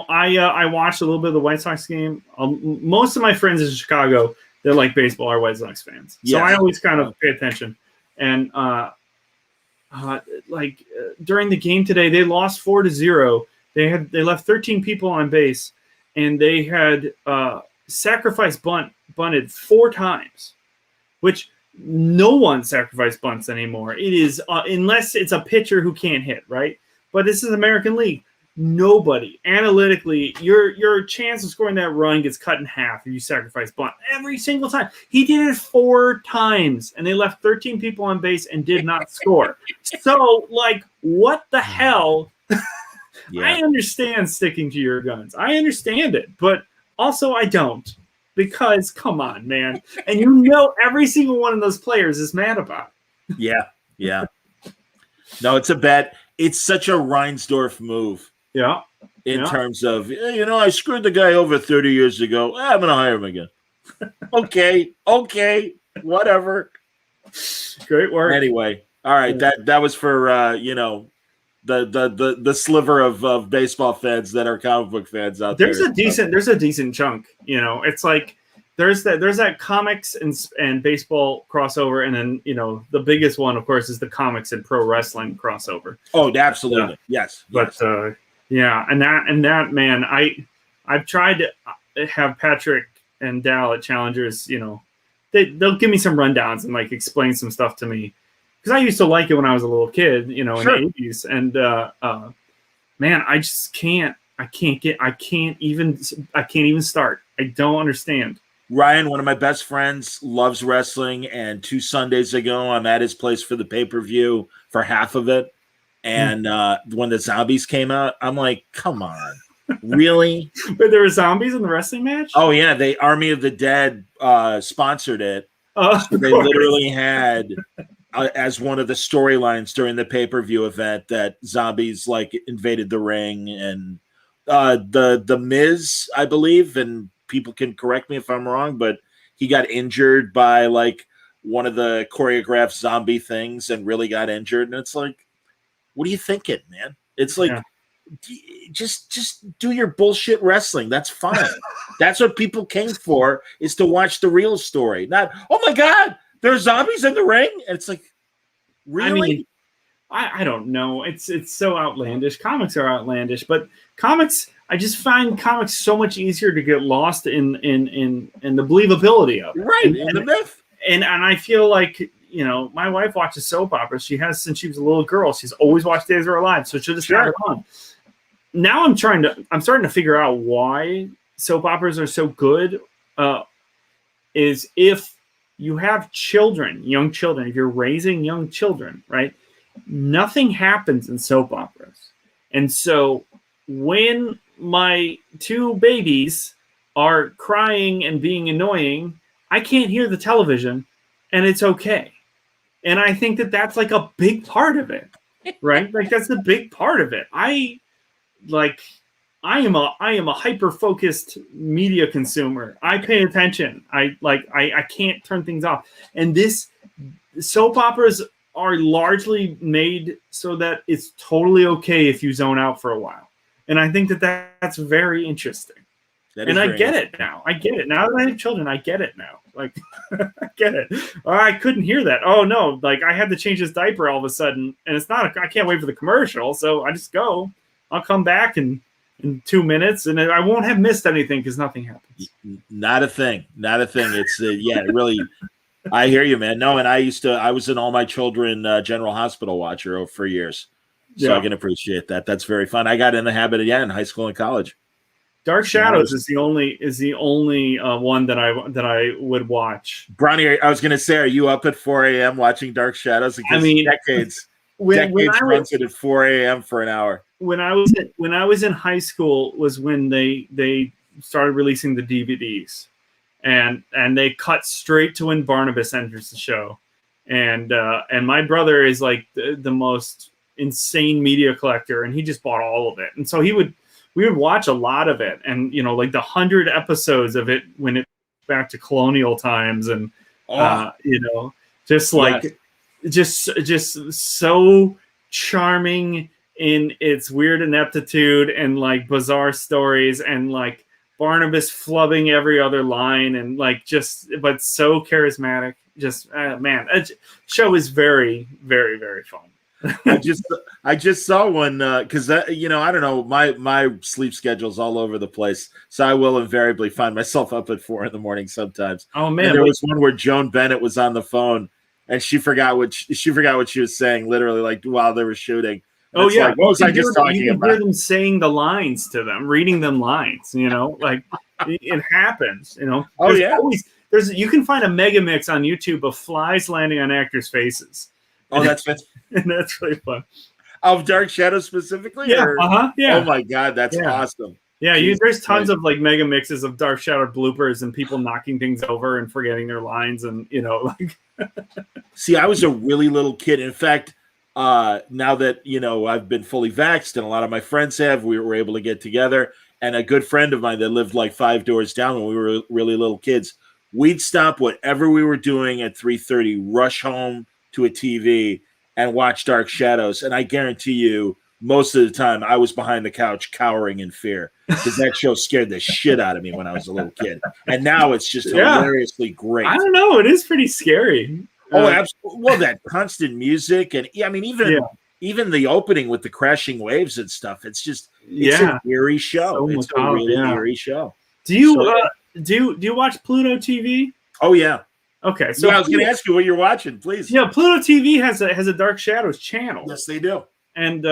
I watched a little bit of the White Sox game. Most of my friends in Chicago, they're like baseball or White Sox fans, so I always kind of pay attention. And during the game today, they lost 4-0. They left 13 people on base, and they had sacrifice bunted 4 times, which no one sacrifice bunts anymore. It is unless it's a pitcher who can't hit, right? But this is American League. Nobody analytically, your chance of scoring that run gets cut in half if you sacrifice bunt every single time. He did it 4 times, and they left 13 people on base and did not score. So, like, what the hell? Yeah. I understand sticking to your guns. I understand it, but also I don't, because come on, man. And every single one of those players is mad about it. Yeah. No, it's such a Reinsdorf move. Yeah. In terms of, I screwed the guy over 30 years ago. I'm going to hire him again. Okay, whatever. Great work. Anyway, all right, that was for the sliver of baseball fans that are comic book fans out there. There's a decent chunk. It's like there's that comics and baseball crossover, and then the biggest one, of course, is the comics and pro wrestling crossover. Oh, absolutely, yes. But and that man, I've tried to have Patrick and Dal at Challengers. They'll give me some rundowns and like explain some stuff to me, because I used to like it when I was a little kid, in the 80s, and man, I just can't. I can't even start. I don't understand. Ryan, one of my best friends, loves wrestling, and 2 Sundays ago, I'm at his place for the pay-per-view for half of it. And when the zombies came out, I'm like, come on, really? But there were zombies in the wrestling match? Oh, yeah. They Army of the Dead sponsored it. So they literally had, as one of the storylines during the pay-per-view event, that zombies like invaded the ring. And the Miz, I believe, and people can correct me if I'm wrong, but he got injured by like one of the choreographed zombie things and really got injured. And it's like, what are you thinking, man? It's like, just do your bullshit wrestling. That's fine. That's what people came for, is to watch the real story. Not, oh my God, there's zombies in the ring. And it's like, really? I mean, I don't know. It's so outlandish. Comics are outlandish, but I just find comics so much easier to get lost in the believability of it. Right, in the myth. And I feel like, my wife watches soap operas. She has since she was a little girl. She's always watched Days of Our Lives, so she'll just have it on. Now I'm starting to figure out why soap operas are so good. Is if you have young children, if you're raising young children, right? Nothing happens in soap operas. And so when my 2 babies are crying and being annoying, I can't hear the television, and it's okay. And I think that that's like a big part of it, right? Like that's a big part of it. I am a hyper-focused media consumer. I pay attention. I can't turn things off. And soap operas are largely made so that it's totally okay if you zone out for a while. And I think that that's very interesting. And I get it now. I get it. Now that I have children, I get it now. Like, I get it. I couldn't hear that. Oh, no. Like, I had to change his diaper all of a sudden. And I can't wait for the commercial. So I just go. I'll come back in 2 minutes. And I won't have missed anything because nothing happens. Not a thing. It's, really. I hear you, man. No, and I was an All My Children General Hospital watcher for years. So I can appreciate that. That's very fun. I got in the habit in high school and college. Dark Shadows is the only one that I would watch. Browne, I was going to say, are you up at 4 a.m. watching Dark Shadows? Because decades runs it at 4 a.m. for an hour. When I was in high school was when they started releasing the DVDs, and they cut straight to when Barnabas enters the show, and my brother is like the most insane media collector, and he just bought all of it, and so he would we would watch a lot of it, and like the 100 episodes of it when it back to colonial times, and just like just so charming in its weird ineptitude and like bizarre stories, and like Barnabas flubbing every other line, and like but so charismatic. Just man, that show is very, very, very fun. I just saw one because I don't know, my sleep schedule's all over the place, so I will invariably find myself up at 4 a.m. sometimes. Oh man, and there was one where Joan Bennett was on the phone and she forgot what she was saying, literally, like while they were shooting. Oh yeah, like, what was I just talking about? You hear them saying the lines to them, reading them lines. Like it happens. You can find a mega mix on YouTube of flies landing on actors' faces. Oh, that's and that's really fun. Of Dark Shadows specifically? Yeah. Yeah. Oh my God, that's awesome. Yeah, there's tons of like mega mixes of Dark Shadow bloopers and people knocking things over and forgetting their lines, and like. See, I was a really little kid. In fact, now that I've been fully vaxxed and a lot of my friends have, we were able to get together. And a good friend of mine that lived like 5 doors down when we were really little kids, we'd stop whatever we were doing at 3:30, rush home to a TV and watch Dark Shadows. And I guarantee you, most of the time, I was behind the couch cowering in fear because that show scared the shit out of me when I was a little kid. And now it's just hilariously great. I don't know. It is pretty scary. Oh, absolutely. Well, that constant music. And I mean, even the opening with the crashing waves and stuff, it's just, it's an eerie show. It's a really eerie show. Do you watch Pluto TV? Oh, yeah. Okay, so I was going to ask you what you're watching, please. Yeah, Pluto TV has a Dark Shadows channel. Yes, they do. And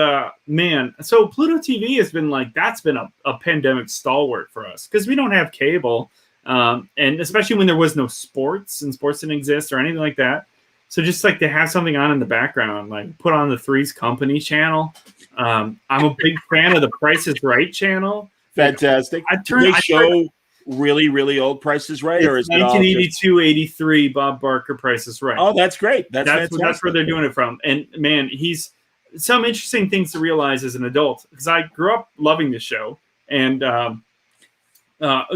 man, so Pluto TV has been that's been a pandemic stalwart for us because we don't have cable, and especially when there was no sports and sports didn't exist or anything like that. So just like to have something on in the background, like put on the Three's Company channel. I'm a big fan of the Price is Right channel. Fantastic. They show really, really old Price is Right, or is it 1982, 83 Bob Barker Price is Right? Oh, that's great. That's where they're doing it from. And man, he's some interesting things to realize as an adult, because I grew up loving this show and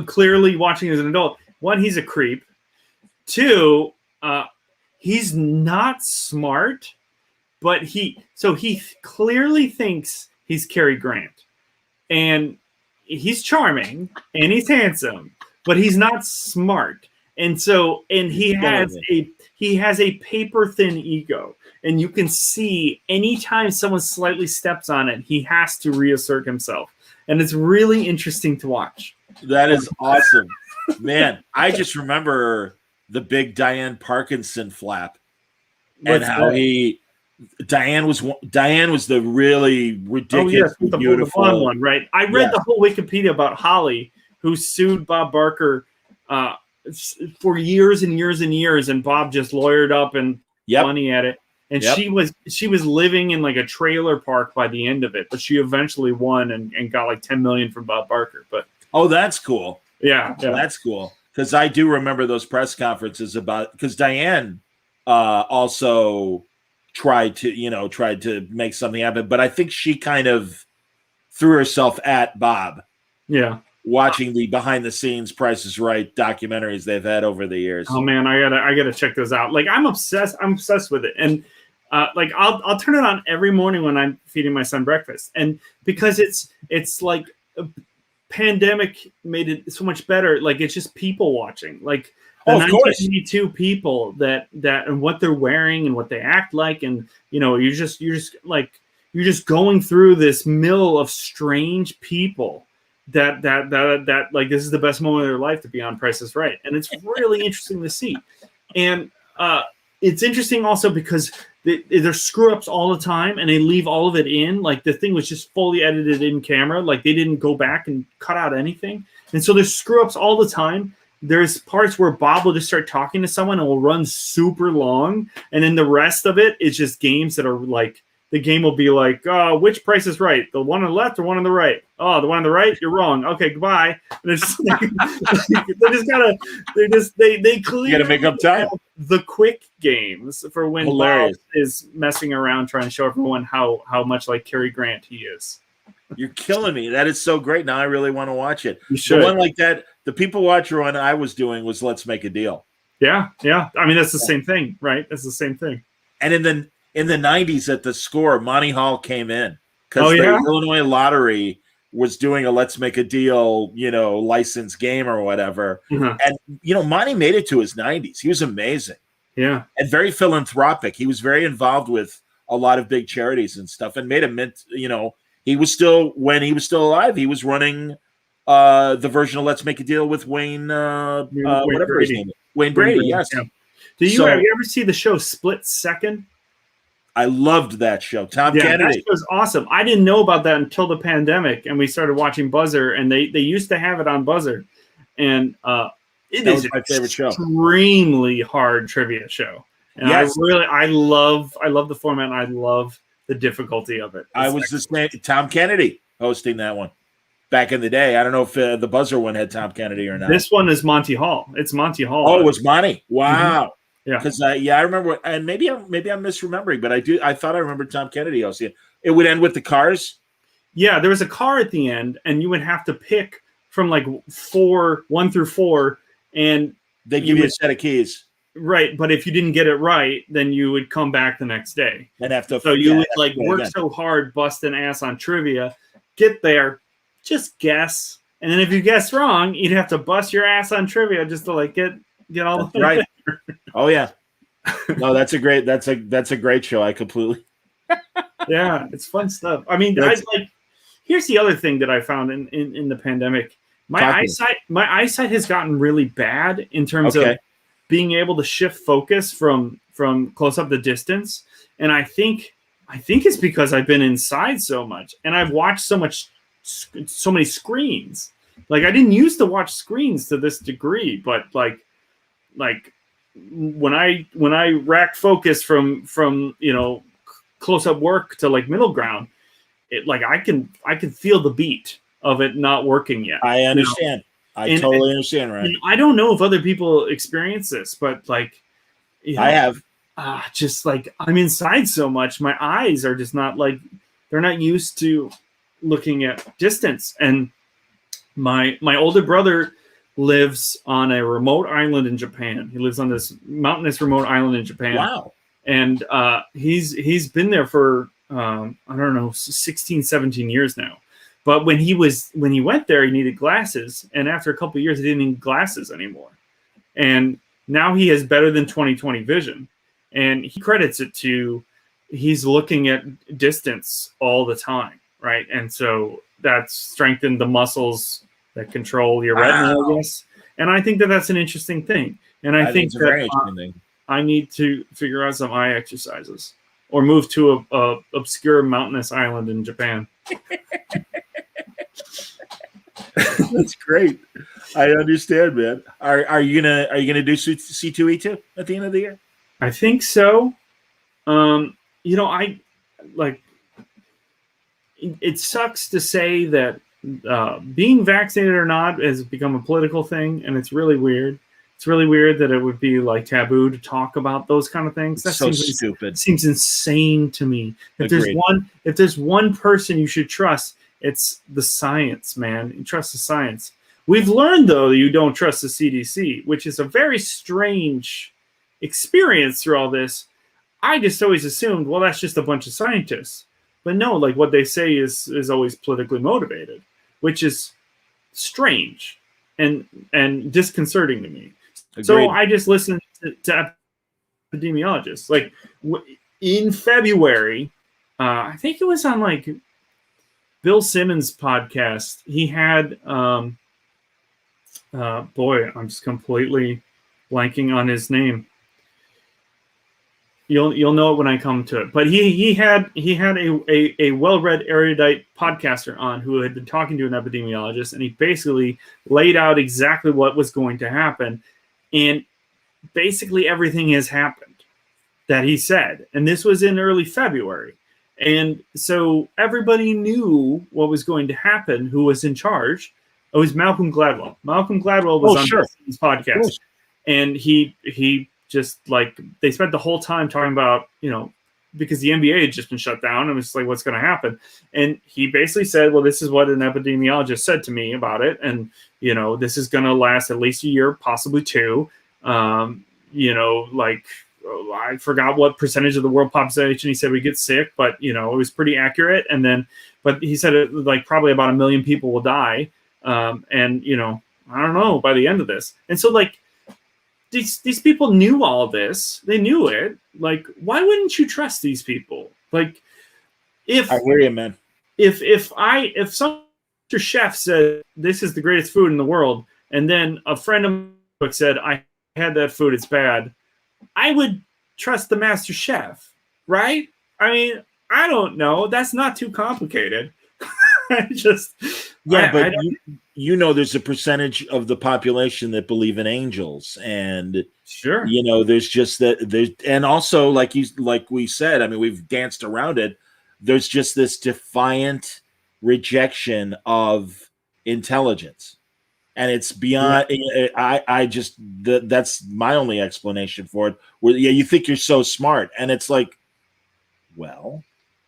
clearly watching as an adult. One, he's a creep. Two, he's not smart, but he clearly thinks he's Cary Grant, and he's charming and he's handsome, but he's not smart. And he has a paper thin ego, and you can see anytime someone slightly steps on it, he has to reassert himself, and it's really interesting to watch. That is awesome, man. I just remember the big Diane Parkinson flap, and how Diane was the really ridiculous, beautiful, the fun one, right? I read the whole Wikipedia about Holly, who sued Bob Barker for years and years and years, and Bob just lawyered up and money at it. And she was living in like a trailer park by the end of it, but she eventually won and got like $10 million from Bob Barker. But that's cool. Yeah, that's cool, because I do remember those press conferences because Diane also tried to make something happen, but I think she kind of threw herself at Bob. Yeah. Watching the behind the scenes Price is Right documentaries they've had over the years. Oh man, I gotta check those out. Like I'm obsessed with it. And like I'll turn it on every morning when I'm feeding my son breakfast. And because it's like a pandemic made it so much better. Like it's just people watching. Like the 1982 people that and what they're wearing and what they act like, and you're just going through this mill of strange people that like this is the best moment of their life to be on Price is Right, and it's really interesting to see. And it's interesting also because there's screw ups all the time, and they leave all of it in. Like the thing was just fully edited in camera, like they didn't go back and cut out anything, and so there's screw ups all the time. There's parts where Bob will just start talking to someone and will run super long. And then the rest of it is just games that are like, the game will be like, which Price is Right? The one on the left or one on the right? Oh, the one on the right? You're wrong. Okay, goodbye. And it's just like, they clearly gotta make up time. The quick games for when Hilarious. Bob is messing around trying to show everyone how much like Cary Grant he is. You're killing me. That is so great. Now I really want to watch it. You should. The one like that, the People Watcher one I was doing was Let's Make a Deal. Yeah. I mean, that's the same thing, right? That's the same thing. And in the 90s at the Score, Monty Hall came in because the yeah? Illinois Lottery was doing a Let's Make a Deal, licensed game or whatever. Uh-huh. And, Monty made it to his 90s. He was amazing. Yeah. And very philanthropic. He was very involved with a lot of big charities and stuff and made a mint, he was still, when he was still alive, he was running the version of Let's Make a Deal with Wayne, whatever Brady. his name is. Wayne Brady, yes. Yeah. Have you ever see the show Split Second? I loved that show. Tom Kennedy. That show's awesome. I didn't know about that until the pandemic, and we started watching Buzzer, and they used to have it on Buzzer, and it is my favorite show. Extremely hard trivia show. And yes. I love the format, and I love the difficulty of it. I was just Tom Kennedy hosting that one back in the day. I don't know if the Buzzer one had Tom Kennedy or not. This one is Monty Hall. It's Monty Hall. Oh, it was Monty. Wow. Mm-hmm. Yeah, because I remember, and maybe I'm misremembering, but I thought I remember Tom Kennedy hosting it. It would end with the cars. Yeah, there was a car at the end, and you would have to pick from like 1 through 4, and they give you a set of keys. Right, but if you didn't get it right, then you would come back the next day. And have to. So you would like work so hard, busting ass on trivia, get there, just guess, and then if you guess wrong, you'd have to bust your ass on trivia just to like get all the right. Oh yeah, no, that's a great show. I completely. Yeah, it's fun stuff. I mean, here's the other thing that I found in the pandemic. My eyesight has gotten really bad in terms of being able to shift focus from close up to distance, and I think it's because I've been inside so much and I've watched so many screens. Like I didn't used to watch screens to this degree, but like when I rack focus from close up work to like middle ground, it like I can feel the beat of it not working yet. I understand. I totally understand, right? I don't know if other people experience this, but like I have. Just like I'm inside so much, my eyes are just not like they're not used to looking at distance. And my older brother lives on a remote island in Japan. He lives on this mountainous remote island in Japan. Wow. And he's been there for I don't know 16, 17 years now. But when he went there, he needed glasses, and after a couple of years, he didn't need glasses anymore. And now he has better than 20/20 vision, and he credits it to he's looking at distance all the time, right? And so that's strengthened the muscles that control your retina, I guess. And I think that that's an interesting thing. And I think that I need to figure out some eye exercises or move to a obscure mountainous island in Japan. That's great. I understand, man. Are you gonna do C2E2 at the end of the year? I think so. I like. It sucks to say that being vaccinated or not has become a political thing, and it's really weird. It's really weird that it would be like taboo to talk about those kind of things. That so stupid. It seems insane to me. If there's one person you should trust, it's the science, man. You trust the science. We've learned though that you don't trust the CDC, which is a very strange experience through all this. I just always assumed, well, that's just a bunch of scientists. But no, like what they say is always politically motivated, which is strange and disconcerting to me. Agreed. So I just listened to epidemiologists. Like in February, I think it was on like Bill Simmons' podcast. He had, boy, I'm just completely blanking on his name. You'll know it when I come to it. But he had a well-read erudite podcaster on who had been talking to an epidemiologist, and he basically laid out exactly what was going to happen, and basically everything has happened that he said. And this was in early February, and so everybody knew what was going to happen. Who was in charge? It was Malcolm Gladwell. Malcolm Gladwell was on his podcast, and he just like they spent the whole time talking about because the NBA had just been shut down, and it's like, what's going to happen? And he basically said, well, this is what an epidemiologist said to me about it, and this is going to last at least a year, possibly two. I forgot what percentage of the world population he said we get sick, but it was pretty accurate. And then, but he said like probably about 1 million people will die, and I don't know by the end of this. And so like these people knew all this, they knew it. Like, why wouldn't you trust these people? Like, if I hear you, man. If some chef said this is the greatest food in the world, and then a friend of mine said I had that food, it's bad, I would trust the master chef, right? I mean, I don't know. That's not too complicated. There's a percentage of the population that believe in angels, and sure, there's just that. And also, like we said, I mean, we've danced around it. There's just this defiant rejection of intelligence. And it's beyond. That's my only explanation for it. Where you think you're so smart, and it's like, well,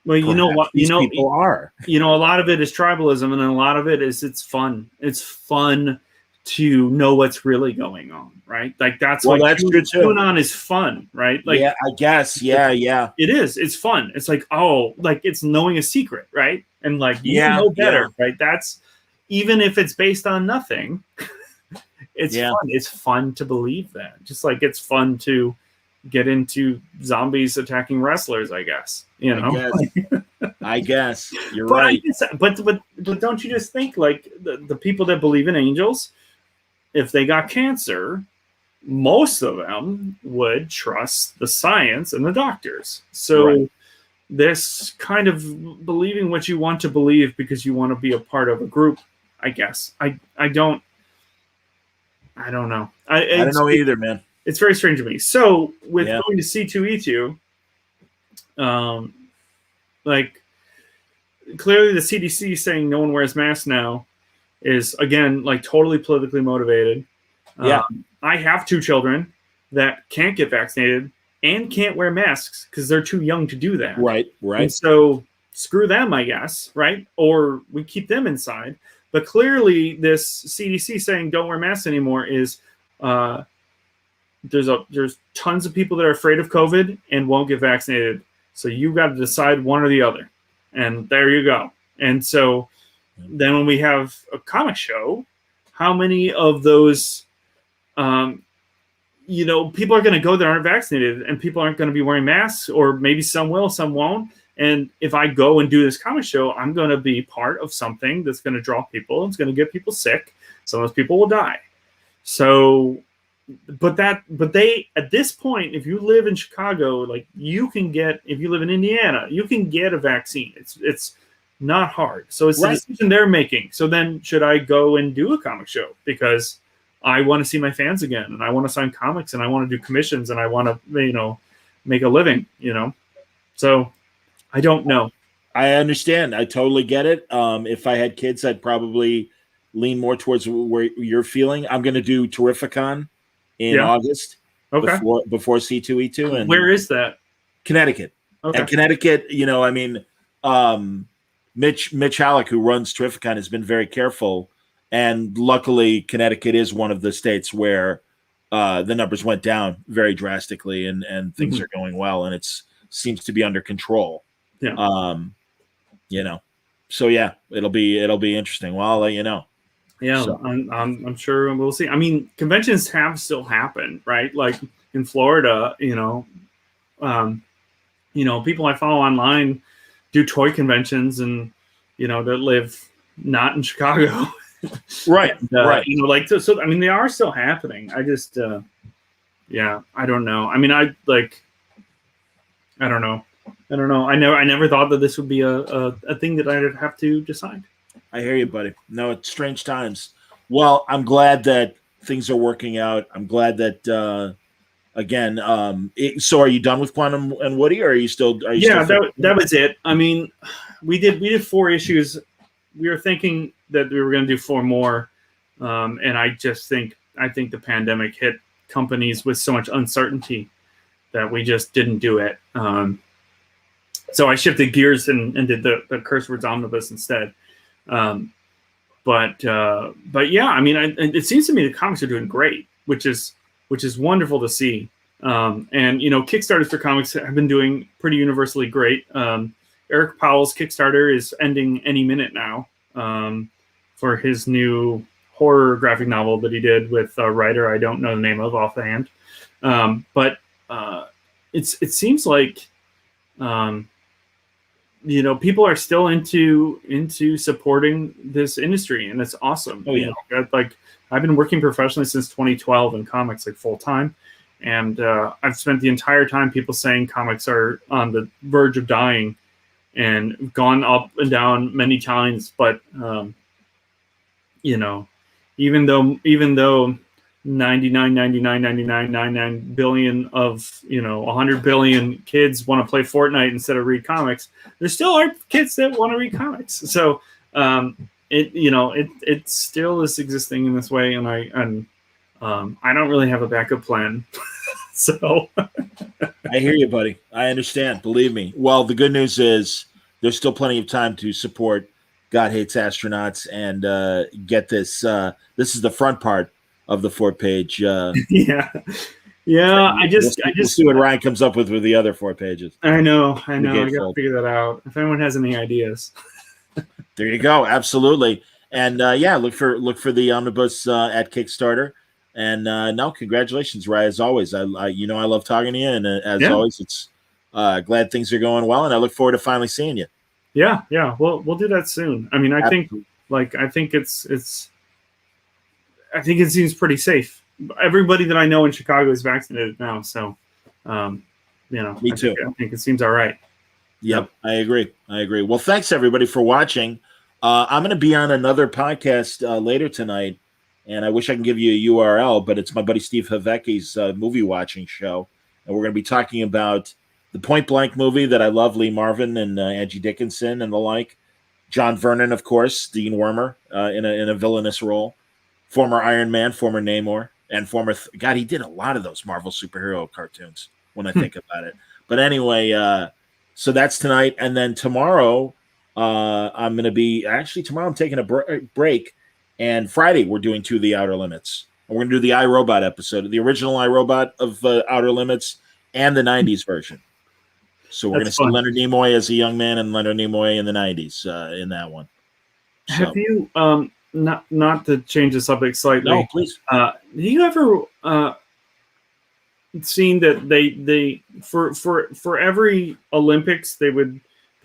you know what? People are. A lot of it is tribalism, and then a lot of it is it's fun. It's fun to know what's really going on, right? Like that's true too. QAnon is fun, right? Like, yeah, I guess, yeah. It is. It's fun. It's like it's knowing a secret, right? And like you know better, right? That's. Even if it's based on nothing, it's fun. It's fun to believe that. Just like it's fun to get into zombies attacking wrestlers, I guess. I guess. You're right. But don't you just think like the people that believe in angels, if they got cancer, most of them would trust the science and the doctors. So this kind of believing what you want to believe because you want to be a part of a group, I guess. I don't know. I don't know either, man. It's very strange to me. So with going to C2E2, like clearly the CDC saying no one wears masks now is again like totally politically motivated. I have 2 children that can't get vaccinated and can't wear masks because they're too young to do that. Right. And so screw them, I guess, right? Or we keep them inside. But clearly, this CDC saying don't wear masks anymore is there's tons of people that are afraid of COVID and won't get vaccinated. So you got to decide one or the other, and there you go. And so then when we have a comic show, how many of those, people are going to go that aren't vaccinated, and people aren't going to be wearing masks, or maybe some will, some won't. And if I go and do this comic show, I'm going to be part of something that's going to draw people. It's going to get people sick. Some of those people will die. So, but they, at this point, if you live in Chicago, like you can get, if you live in Indiana, you can get a vaccine. It's not hard. So it's the decision they're making. So then should I go and do a comic show? Because I want to see my fans again, and I want to sign comics, and I want to do commissions, and I want to, make a living, So I don't know. I understand. I totally get it. If I had kids, I'd probably lean more towards where you're feeling. I'm going to do Terrificon in August before C2E2. And where is that? Connecticut. Okay. And Connecticut, Mitch Halleck, who runs Terrificon, has been very careful. And luckily, Connecticut is one of the states where the numbers went down very drastically, and things are going well, and it seems to be under control. Yeah. So yeah, it'll be interesting. Well, I'll let you know. Yeah, so. I'm sure we'll see. I mean, conventions have still happened, right? Like in Florida, people I follow online do toy conventions, and that live not in Chicago. Right. Right. So I mean, they are still happening. I just, I don't know. I mean, I don't know. I never thought that this would be a thing that I'd have to decide. I hear you, buddy. No, it's strange times. Well, I'm glad that things are working out. I'm glad that, so are you done with Quantum and Woody, or are you still? That was it. I mean, we did 4 issues. We were thinking that we were going to do 4 more, and I think the pandemic hit companies with so much uncertainty that we just didn't do it. So I shifted gears and did the Curse Words Omnibus instead. But yeah, I mean, it seems to me the comics are doing great, which is wonderful to see. And you know, Kickstarters for comics have been doing pretty universally great. Eric Powell's Kickstarter is ending any minute now for his new horror graphic novel that he did with a writer I don't know the name of offhand. But it seems like you know, people are still into supporting this industry, and it's awesome. Oh, yeah. You know, like I've been working professionally since 2012 in comics, like full time, and I've spent the entire time people saying comics are on the verge of dying, and gone up and down many times. But you know, even though 99 billion of, you know, 100 billion kids want to play Fortnite instead of read comics, there still are kids that want to read comics. So it still is existing in this way, and I don't really have a backup plan. So I hear you, buddy. I understand. Believe me. Well, the good news is there's still plenty of time to support God Hates Astronauts and get this. This is the front part of the 4-page. Yeah. We'll see what Ryan comes up with the other 4 pages. I know. I got to figure that out. If anyone has any ideas. There you go. Absolutely. And look for the omnibus at Kickstarter. And no, congratulations, Ryan. As always, I love talking to you, and as always, it's glad things are going well, and I look forward to finally seeing you. Yeah. We'll do that soon. I mean, I think it seems pretty safe. Everybody that I know in Chicago is vaccinated now, so Me too. I think it seems all right. Yep, I agree. Well, thanks everybody for watching. I'm going to be on another podcast later tonight, and I wish I can give you a URL, but it's my buddy Steve Havecki's movie watching show, and we're going to be talking about the Point Blank movie that I love, Lee Marvin and Angie Dickinson and the like. John Vernon, of course, Dean Wormer in a villainous role. Former Iron Man, former Namor, and former God, he did a lot of those Marvel superhero cartoons when I think about it. But anyway, so that's tonight, and then tomorrow I'm going to be tomorrow I'm taking a break, and Friday we're doing To the Outer Limits. And we're going to do the iRobot episode, the original iRobot of Outer Limits, and the '90s version. So we're going to see Leonard Nimoy as a young man and Leonard Nimoy in the '90s in that one. So. Have you not to change the subject slightly? No, please. Have you ever seen that they for every Olympics the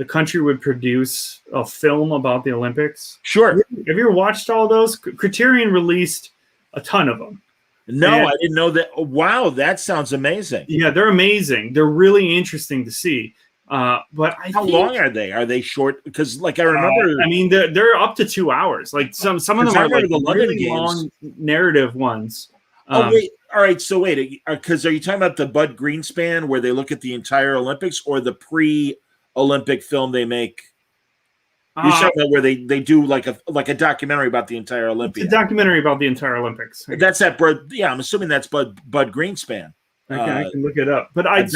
country would produce a film about the Olympics? Sure. Have you ever watched all those? Criterion released a ton of them. No, I didn't know that. Wow, that sounds amazing. Yeah, they're amazing. They're really interesting to see. But how long are they? Are they short? Because like I remember, I mean, they're up to 2 hours. Like some of them are like the London really games. Long narrative ones. Wait, all right. So wait, because are you talking about the Bud Greenspan where they look at the entire Olympics, or the pre-Olympic film they make? You're talking about where they do like a documentary about the entire Olympics. It's a documentary about the entire Olympics. That's that. Yeah, I'm assuming that's Bud Greenspan. I can look it up. But I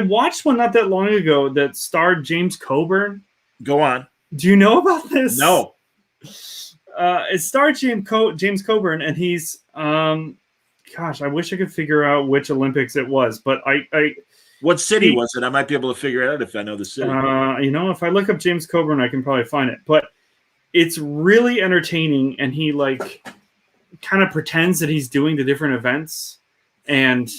watched one not that long ago that starred James Coburn. Go on. Do you know about this? No. It starred James Coburn, and he's gosh, I wish I could figure out which Olympics it was, but what city was it? I might be able to figure it out if I know the city. If I look up James Coburn, I can probably find it. But it's really entertaining, and he like kind of pretends that he's doing the different events, and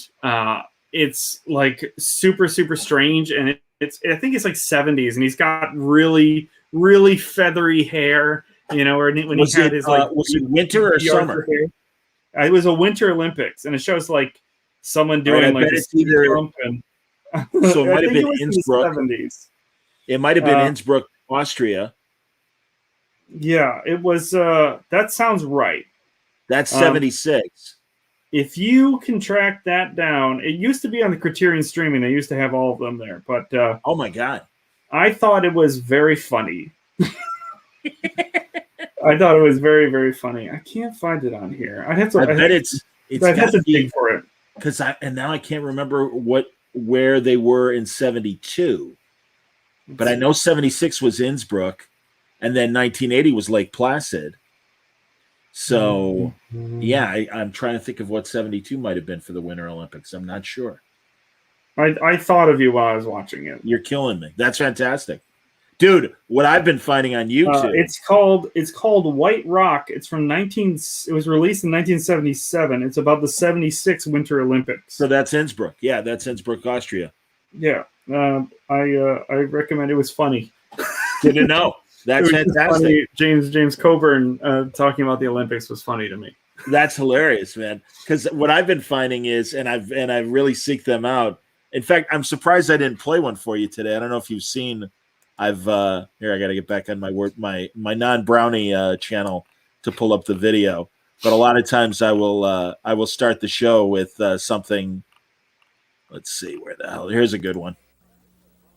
it's like super, super strange. And I think it's like 70s, and he's got really, really feathery hair. You know, when he had his like was it winter or summer? Hair. It was a Winter Olympics, and it shows like someone doing like a ski jump and. So it might have been Innsbruck. 70s. It might have been Innsbruck, Austria. Yeah, it was. That sounds right. That's 76. If you can track that down, it used to be on the Criterion streaming. They used to have all of them there. But oh my god, I thought it was very funny. I thought it was very, very funny. I can't find it on here. I bet it's. I have to dig for it because now I can't remember where they were in 72. but I know 76 was Innsbruck, and then 1980 was Lake Placid. So, yeah, I'm trying to think of what 72 might have been for the Winter Olympics. I'm not sure. I thought of you while I was watching it. You're killing me. That's fantastic. Dude, what I've been finding on YouTube. It's called White Rock. It's from it was released in 1977. It's about the 76 Winter Olympics. So that's Innsbruck. Yeah, that's Innsbruck, Austria. Yeah. I recommend it. Was funny. Didn't know. That's fantastic. Funny. James Coburn talking about the Olympics was funny to me. That's hilarious, man. Because what I've been finding is, and I've really seek them out. In fact, I'm surprised I didn't play one for you today. I don't know if you've seen. Here I got to get back on my non-Brownie channel to pull up the video. But a lot of times I will start the show with something. Let's see where the hell. Here's a good one.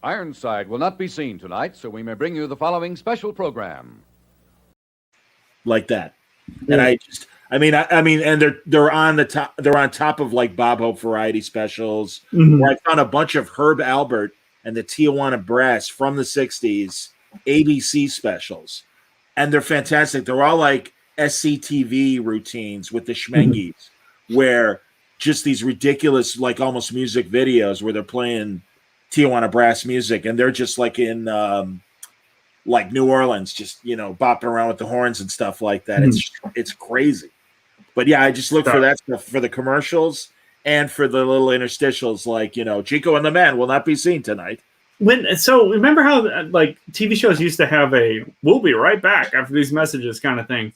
Ironside will not be seen tonight, so we may bring you the following special program. Like that. And I mean, and they're on the top. They're on top of like Bob Hope variety specials. Mhm. Where I found a bunch of Herb Albert and the Tijuana Brass from the '60s ABC specials, and they're fantastic. They're all like SCTV routines with the Schmengies, where just these ridiculous, like almost music videos where they're playing Tijuana Brass music, and they're just like in like New Orleans, just bopping around with the horns and stuff like that. It's crazy. But yeah, I just look for that stuff for the commercials and for the little interstitials, like Chico and the Man will not be seen tonight. So remember how like TV shows used to have a "we'll be right back after these messages" kind of thing,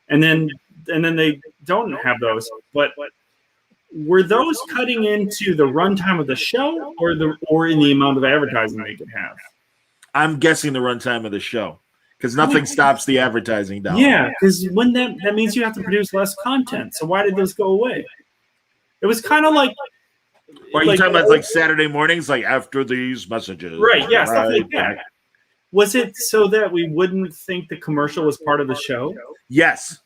and then they don't have those. But were those cutting into the runtime of the show, or in the amount of advertising they could have? I'm guessing the runtime of the show, because nothing stops the advertising down. Yeah, because when that means you have to produce less content. So why did those go away? It was kind of like. Or are you talking about like Saturday mornings, like after these messages? Right, yeah, stuff like that. Was it so that we wouldn't think the commercial was part of the show? Yes.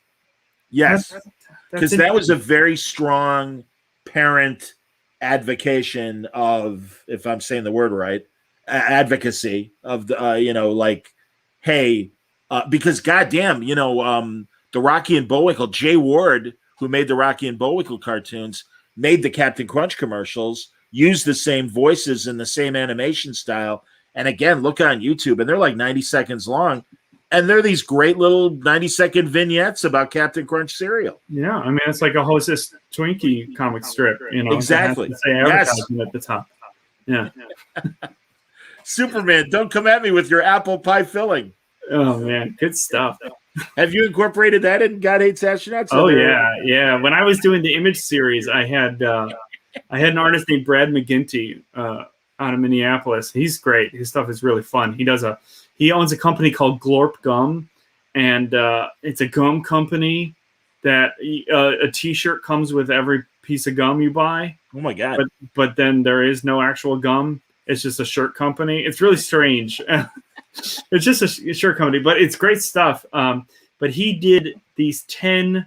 Because that was a very strong parent advocation of, if I'm saying the word right, advocacy of the, hey, because goddamn, the Rocky and Bullwinkle, Jay Ward, who made the Rocky and Bullwinkle cartoons, made the Captain Crunch commercials, used the same voices and the same animation style. And again, look on YouTube, and they're like 90 seconds long. And they're these great little 90-second vignettes about Captain Crunch cereal. Yeah, I mean, it's like a Hostess Twinkie comic strip, Exactly. Say advertisement at the top. Yeah. Superman, don't come at me with your apple pie filling. Oh, man, good stuff. Have you incorporated that in God Hates Astronauts? Oh yeah. When I was doing the Image series, I had an artist named Brad McGinty out of Minneapolis. He's great. His stuff is really fun. He owns a company called Glorp Gum, and it's a gum company that a T-shirt comes with every piece of gum you buy. Oh my God! But then there is no actual gum. It's just a shirt company. It's really strange. It's just a shirt company, but it's great stuff. But he did these 10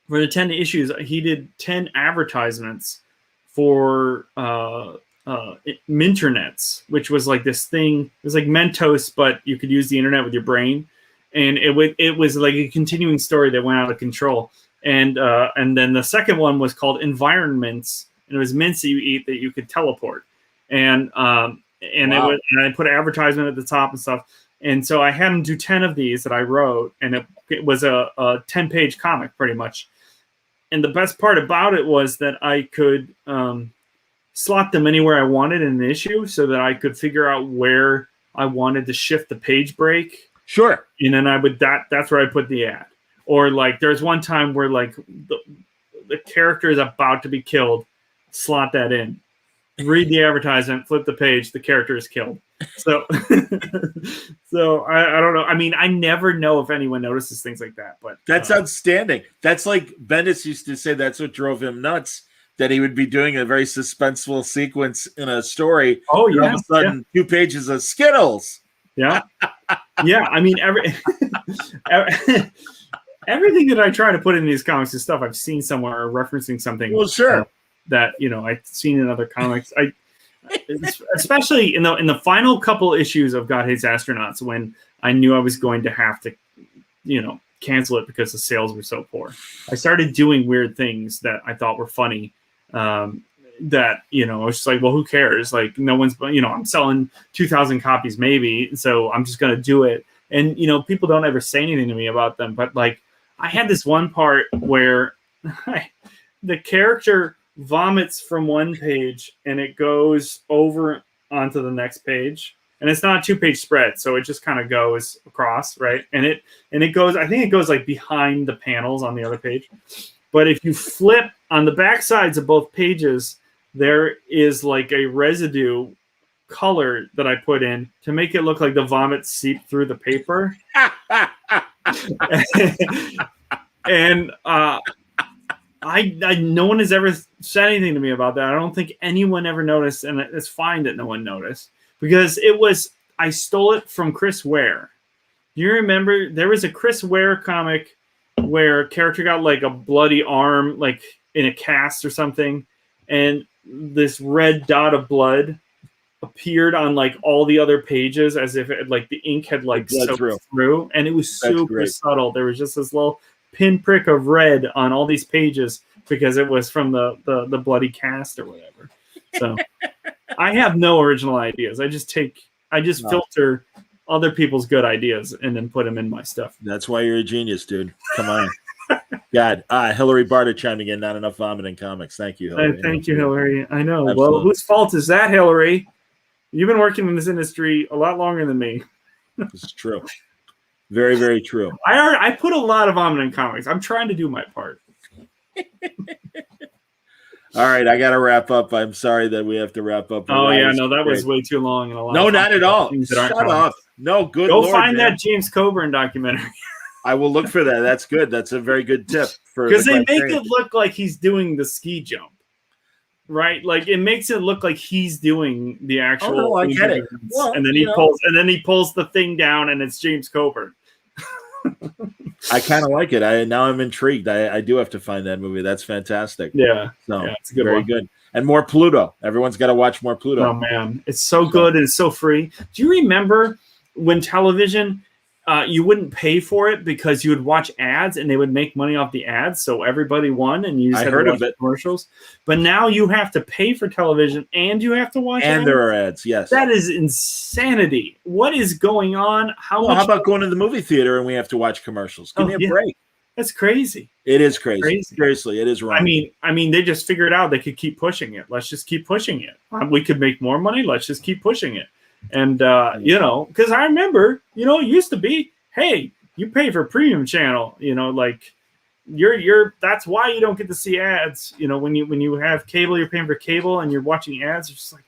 for the 10 issues. He did 10 advertisements for Minternets, which was like this thing. It was like Mentos, but you could use the internet with your brain, and it was like a continuing story that went out of control. And then the second one was called Environments, and it was mints that you eat that you could teleport. And wow. And I put an advertisement at the top and stuff. And so I had him do 10 of these that I wrote, and it was a 10-page comic pretty much. And the best part about it was that I could slot them anywhere I wanted in an issue, so that I could figure out where I wanted to shift the page break. Sure. And then that's where I put the ad. Or like there's one time where like the character is about to be killed, slot that in. Read the advertisement, flip the page, the character is killed. So so I don't know. I mean, I never know if anyone notices things like that, but that's outstanding. That's like Bendis used to say that's what drove him nuts, that he would be doing a very suspenseful sequence in a story. Oh yeah. All of a sudden 2 pages of Skittles. Yeah. Yeah. I mean everything that I try to put in these comics is stuff I've seen somewhere or referencing something. Well, sure. That I've seen in other comics. especially in the final couple issues of God Hates Astronauts, when I knew I was going to have to, cancel it because the sales were so poor. I started doing weird things that I thought were funny. That, I was just like, well, who cares? Like, no one's, I'm selling 2,000 copies maybe, so I'm just going to do it. And, people don't ever say anything to me about them. But, like, I had this one part where the character vomits from one page and it goes over onto the next page. And it's not a 2-page spread, so it just kind of goes across, right? And it goes, I think it goes like behind the panels on the other page. But if you flip on the back sides of both pages, there is like a residue color that I put in to make it look like the vomit seeped through the paper. And no one has ever said anything to me about that. I don't think anyone ever noticed, and it's fine that no one noticed. Because I stole it from Chris Ware. Do you remember there was a Chris Ware comic where a character got like a bloody arm, like in a cast or something, and this red dot of blood appeared on like all the other pages as if like the ink had like soaked through, and it was super subtle. There was just this little pinprick of red on all these pages because it was from the bloody cast or whatever. So I have no original ideas. I just filter other people's good ideas and then put them in my stuff. That's why you're a genius, dude. Come on. God, Hillary Barter chimed in. Not enough vomit in comics. Thank you, Hillary. Thank you, Hillary. I know. Absolutely. Well, whose fault is that, Hillary? You've been working in this industry a lot longer than me. This is true. Very, very true. I put a lot of vomit in comics. I'm trying to do my part. All right, I got to wrap up. I'm sorry that we have to wrap up. That was way too long. And a lot no, not at all. Shut up. No, good Go Lord, find man. that James Coburn documentary. I will look for that. That's good. That's a very good tip. Because they make it look like he's doing the ski jump, right? Like it makes it look like he's doing the actual. Oh, no, I get it. Well, and then he pulls the thing down, and it's James Coburn. I kind of like it. Now I'm intrigued. I do have to find that movie. That's fantastic. Yeah. So it's a good very one. good. And more Pluto. Everyone's got to watch more Pluto. Oh man, it's so good and it's so free. Do you remember when television, you wouldn't pay for it because you would watch ads and they would make money off the ads, so everybody won and you just had to watch commercials? But now you have to pay for television and you have to watch ads? And there are ads, yes. That is insanity. What is going on? How about going to the movie theater and we have to watch commercials? Give me a break. That's crazy. It is crazy. Seriously, it is wrong. I mean, they just figured out they could keep pushing it. Let's just keep pushing it. We could make more money. Let's just keep pushing it. And, because I remember, it used to be, hey, you pay for premium channel, like that's why you don't get to see ads. When you have cable, you're paying for cable and you're watching ads. It's just like,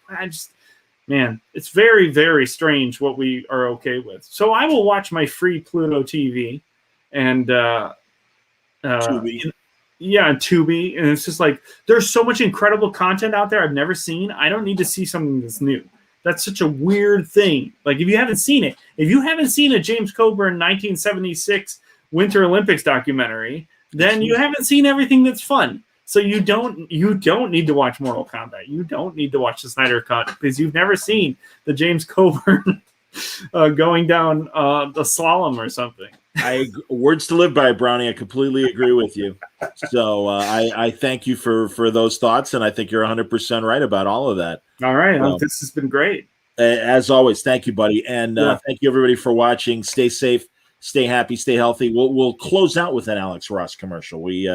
man, it's very, very strange what we are okay with. So I will watch my free Pluto TV and, Tubi. And Tubi. And it's just like, there's so much incredible content out there I've never seen. I don't need to see something that's new. That's such a weird thing. Like if you haven't seen a James Coburn 1976 Winter Olympics documentary, then you haven't seen everything that's fun. So you don't need to watch Mortal Kombat. You don't need to watch the Snyder Cut because you've never seen the James Coburn going down the slalom or something. Words to live by, Brownie. I completely agree with you. So I thank you for those thoughts, and I think you're 100% right about all of that. All right. This has been great. As always, thank you, buddy. And thank you, everybody, for watching. Stay safe, stay happy, stay healthy. We'll close out with an Alex Ross commercial. We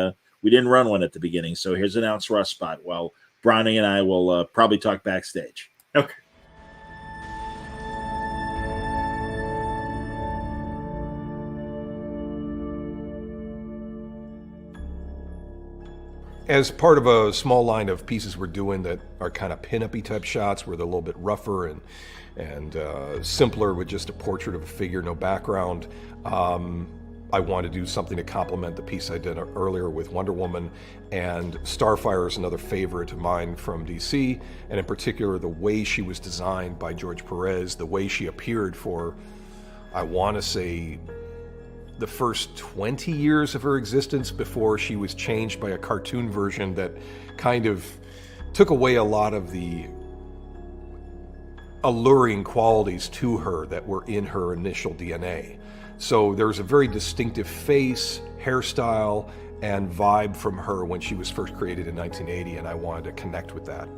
didn't run one at the beginning, so here's an Alex Ross spot. Well, Brownie and I will probably talk backstage. Okay. As part of a small line of pieces we're doing that are kind of pin-up-y type shots where they're a little bit rougher and simpler with just a portrait of a figure, no background, I want to do something to complement the piece I did earlier with Wonder Woman, and Starfire is another favorite of mine from DC, and in particular the way she was designed by George Perez, the way she appeared for, I want to say, the first 20 years of her existence before she was changed by a cartoon version that kind of took away a lot of the alluring qualities to her that were in her initial DNA. So there's a very distinctive face, hairstyle, and vibe from her when she was first created in 1980, and I wanted to connect with that.